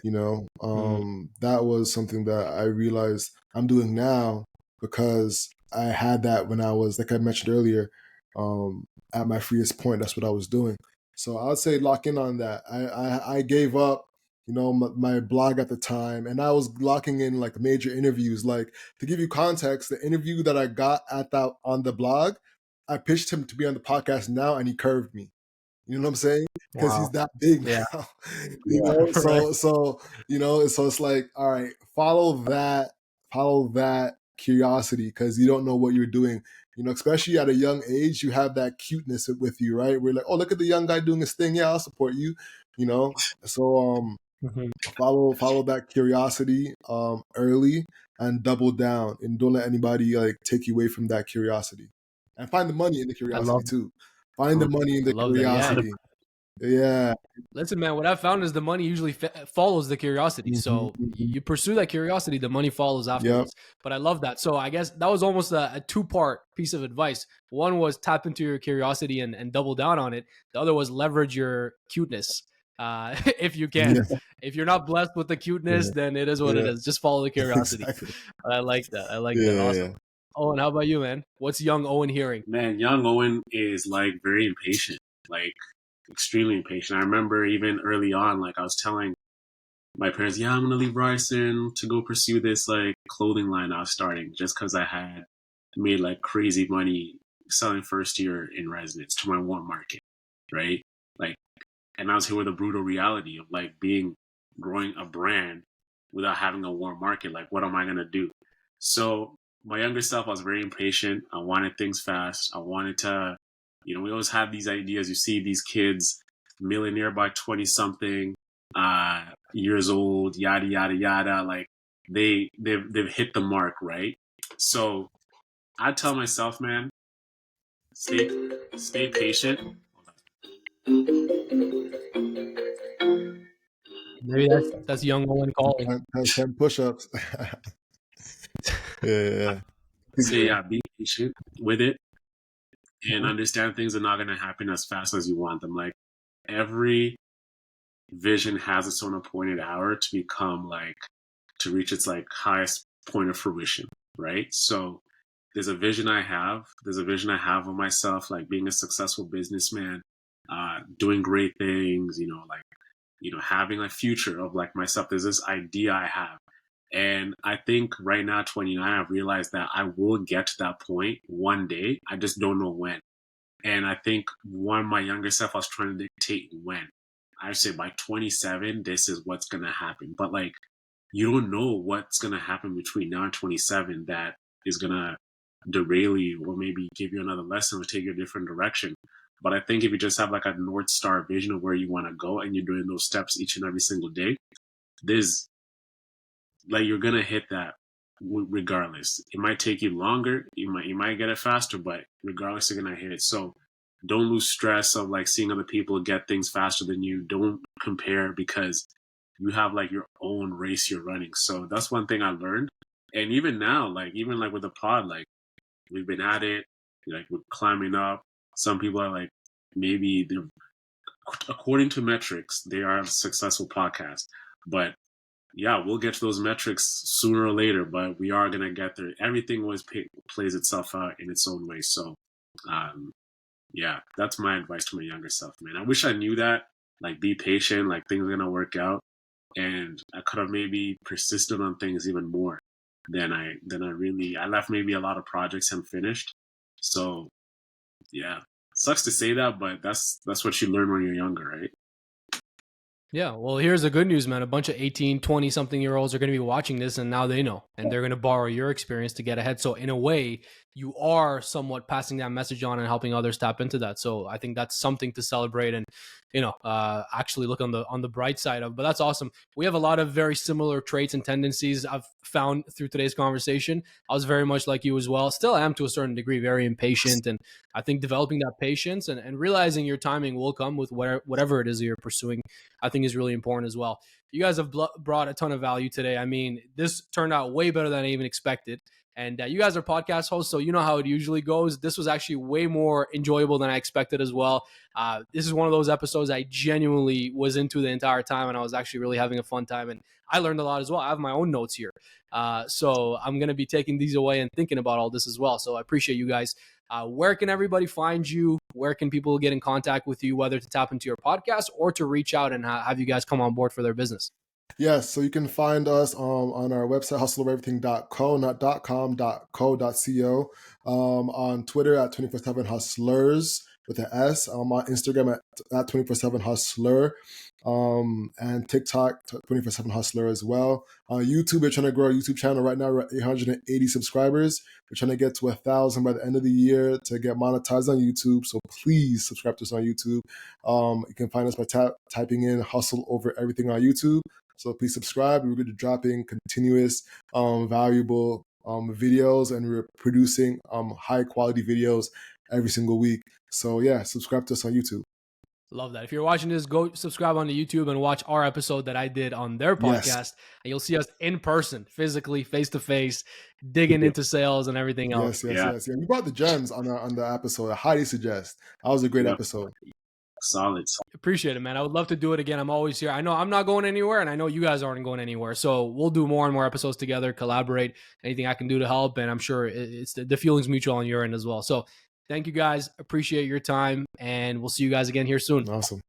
That was something that I realized I'm doing now because I had that when I was, like I mentioned earlier, at my freest point. That's what I was doing. So I would say lock in on that. I gave up, my blog at the time, and I was locking in like major interviews. Like, to give you context, the interview that I got on the blog, I pitched him to be on the podcast now, and he curved me. You know what I'm saying? Because he's Wow. that big Yeah. now. Yeah. So so it's like, all right, follow that curiosity, because you don't know what you're doing. Especially at a young age, you have that cuteness with you, right? We're like, oh, look at the young guy doing his thing. Yeah, I'll support you. So Mhm. follow that curiosity early, and double down, and don't let anybody like take you away from that curiosity. And find the money in the I curiosity love too. Find the money in I the love that. Yeah. curiosity. Yeah. Listen, man, what I've found is the money usually follows the curiosity. Hmm. So you pursue that curiosity, the money follows Yep. afterwards. But I love that. So I guess that was almost a two-part piece of advice. One was tap into your curiosity and double down on it. The other was leverage your cuteness, if you can. Yeah. If you're not blessed with the cuteness, Yeah. then it is what it Yeah. is. Just follow the curiosity. Exactly. I like that. I like Yeah. that. Yeah. Awesome. Owen, how about you, man? What's young Owen hearing? Man, young Owen is like very impatient, like extremely impatient. I remember even early on, like I was telling my parents, yeah, I'm gonna leave Ryerson to go pursue this like clothing line I was starting, just because I had made like crazy money selling first year in residence to my warm market, right? Like, and I was here with a brutal reality of like growing a brand without having a warm market. Like, what am I gonna do? So my younger self, I was very impatient. I wanted things fast. I wanted to, we always have these ideas. You see these kids, millionaire by 20 something, years old, yada, yada, yada. Like they've hit the mark, right? So I tell myself, man, stay patient. Maybe that's young Owen calling. 10 push-ups. Yeah. Say, yeah, be patient with it and Mhm. understand things are not going to happen as fast as you want them. Like every vision has its own appointed hour to become like to reach its like highest point of fruition, right? So there's a vision I have. There's a vision I have of myself, like being a successful businessman, doing great things, like having a future of like myself. There's this idea I have. And I think right now, 29, I've realized that I will get to that point one day. I just don't know when. And I think one of my younger self, I was trying to dictate when. I say by 27, this is what's going to happen. But like, you don't know what's going to happen between now and 27 that is going to derail you or maybe give you another lesson or take you a different direction. But I think if you just have like a North Star vision of where you want to go and you're doing those steps each and every single day, there's like you're gonna hit that regardless. It might take you longer. You might get it faster, but regardless, you're gonna hit it. So don't lose stress of like seeing other people get things faster than you. Don't compare because you have like your own race you're running. So that's one thing I learned. And even now, like even like with the pod, like we've been at it, like we're climbing up. Some people are like maybe they're according to metrics, they are a successful podcast. But yeah, we'll get to those metrics sooner or later, but we are going to get there. Everything always plays itself out in its own way. So, yeah, that's my advice to my younger self, man. I wish I knew that. Like, be patient. Like, things are going to work out. And I could have maybe persisted on things even more than I left maybe a lot of projects unfinished. So, yeah, sucks to say that, but that's what you learn when you're younger, right? Yeah, well, here's the good news, man. A bunch of 18, 20 something year olds are going to be watching this and now they know. And they're going to borrow your experience to get ahead. So, in a way, you are somewhat passing that message on and helping others tap into that. So I think that's something to celebrate and, actually look on the bright side of. But that's awesome. We have a lot of very similar traits and tendencies I've found through today's conversation. I was very much like you as well. Still am to a certain degree, very impatient. And I think developing that patience and realizing your timing will come with whatever it is that you're pursuing, I think is really important as well. You guys have brought a ton of value today. I mean, this turned out way better than I even expected. And you guys are podcast hosts, so you know how it usually goes. This was actually way more enjoyable than I expected as well. This is one of those episodes I genuinely was into the entire time, and I was actually really having a fun time. And I learned a lot as well. I have my own notes here. So I'm going to be taking these away and thinking about all this as well. So I appreciate you guys. Where can everybody find you? Where can people get in contact with you, whether to tap into your podcast or to reach out and have you guys come on board for their business? Yes, so you can find us on our website, hustleovereverything.co, not .com, .co, on Twitter at 247hustlers with an S, on Instagram at 247hustler, and TikTok 247hustler as well. YouTube, we're trying to grow our YouTube channel. Right now we're at 880 subscribers. We're trying to get to 1,000 by the end of the year to get monetized on YouTube. So please subscribe to us on YouTube. You can find us by typing in Hustle Over Everything on YouTube. So please subscribe. We're going to be dropping continuous, valuable videos, and we're producing high quality videos every single week. So yeah, subscribe to us on YouTube. Love that. If you're watching this, go subscribe on the YouTube and watch our episode that I did on their podcast. Yes. And you'll see us in person, physically, face to face, digging into sales and everything else. Yes. We brought the gems on the episode. I highly suggest. That was a great episode. Solid. Appreciate it, man. I would love to do it again. I'm always here. I know I'm not going anywhere, and I know you guys aren't going anywhere. So we'll do more and more episodes together, collaborate, anything I can do to help. And I'm sure it's the feeling's mutual on your end as well. So thank you guys. Appreciate your time, and we'll see you guys again here soon. Awesome.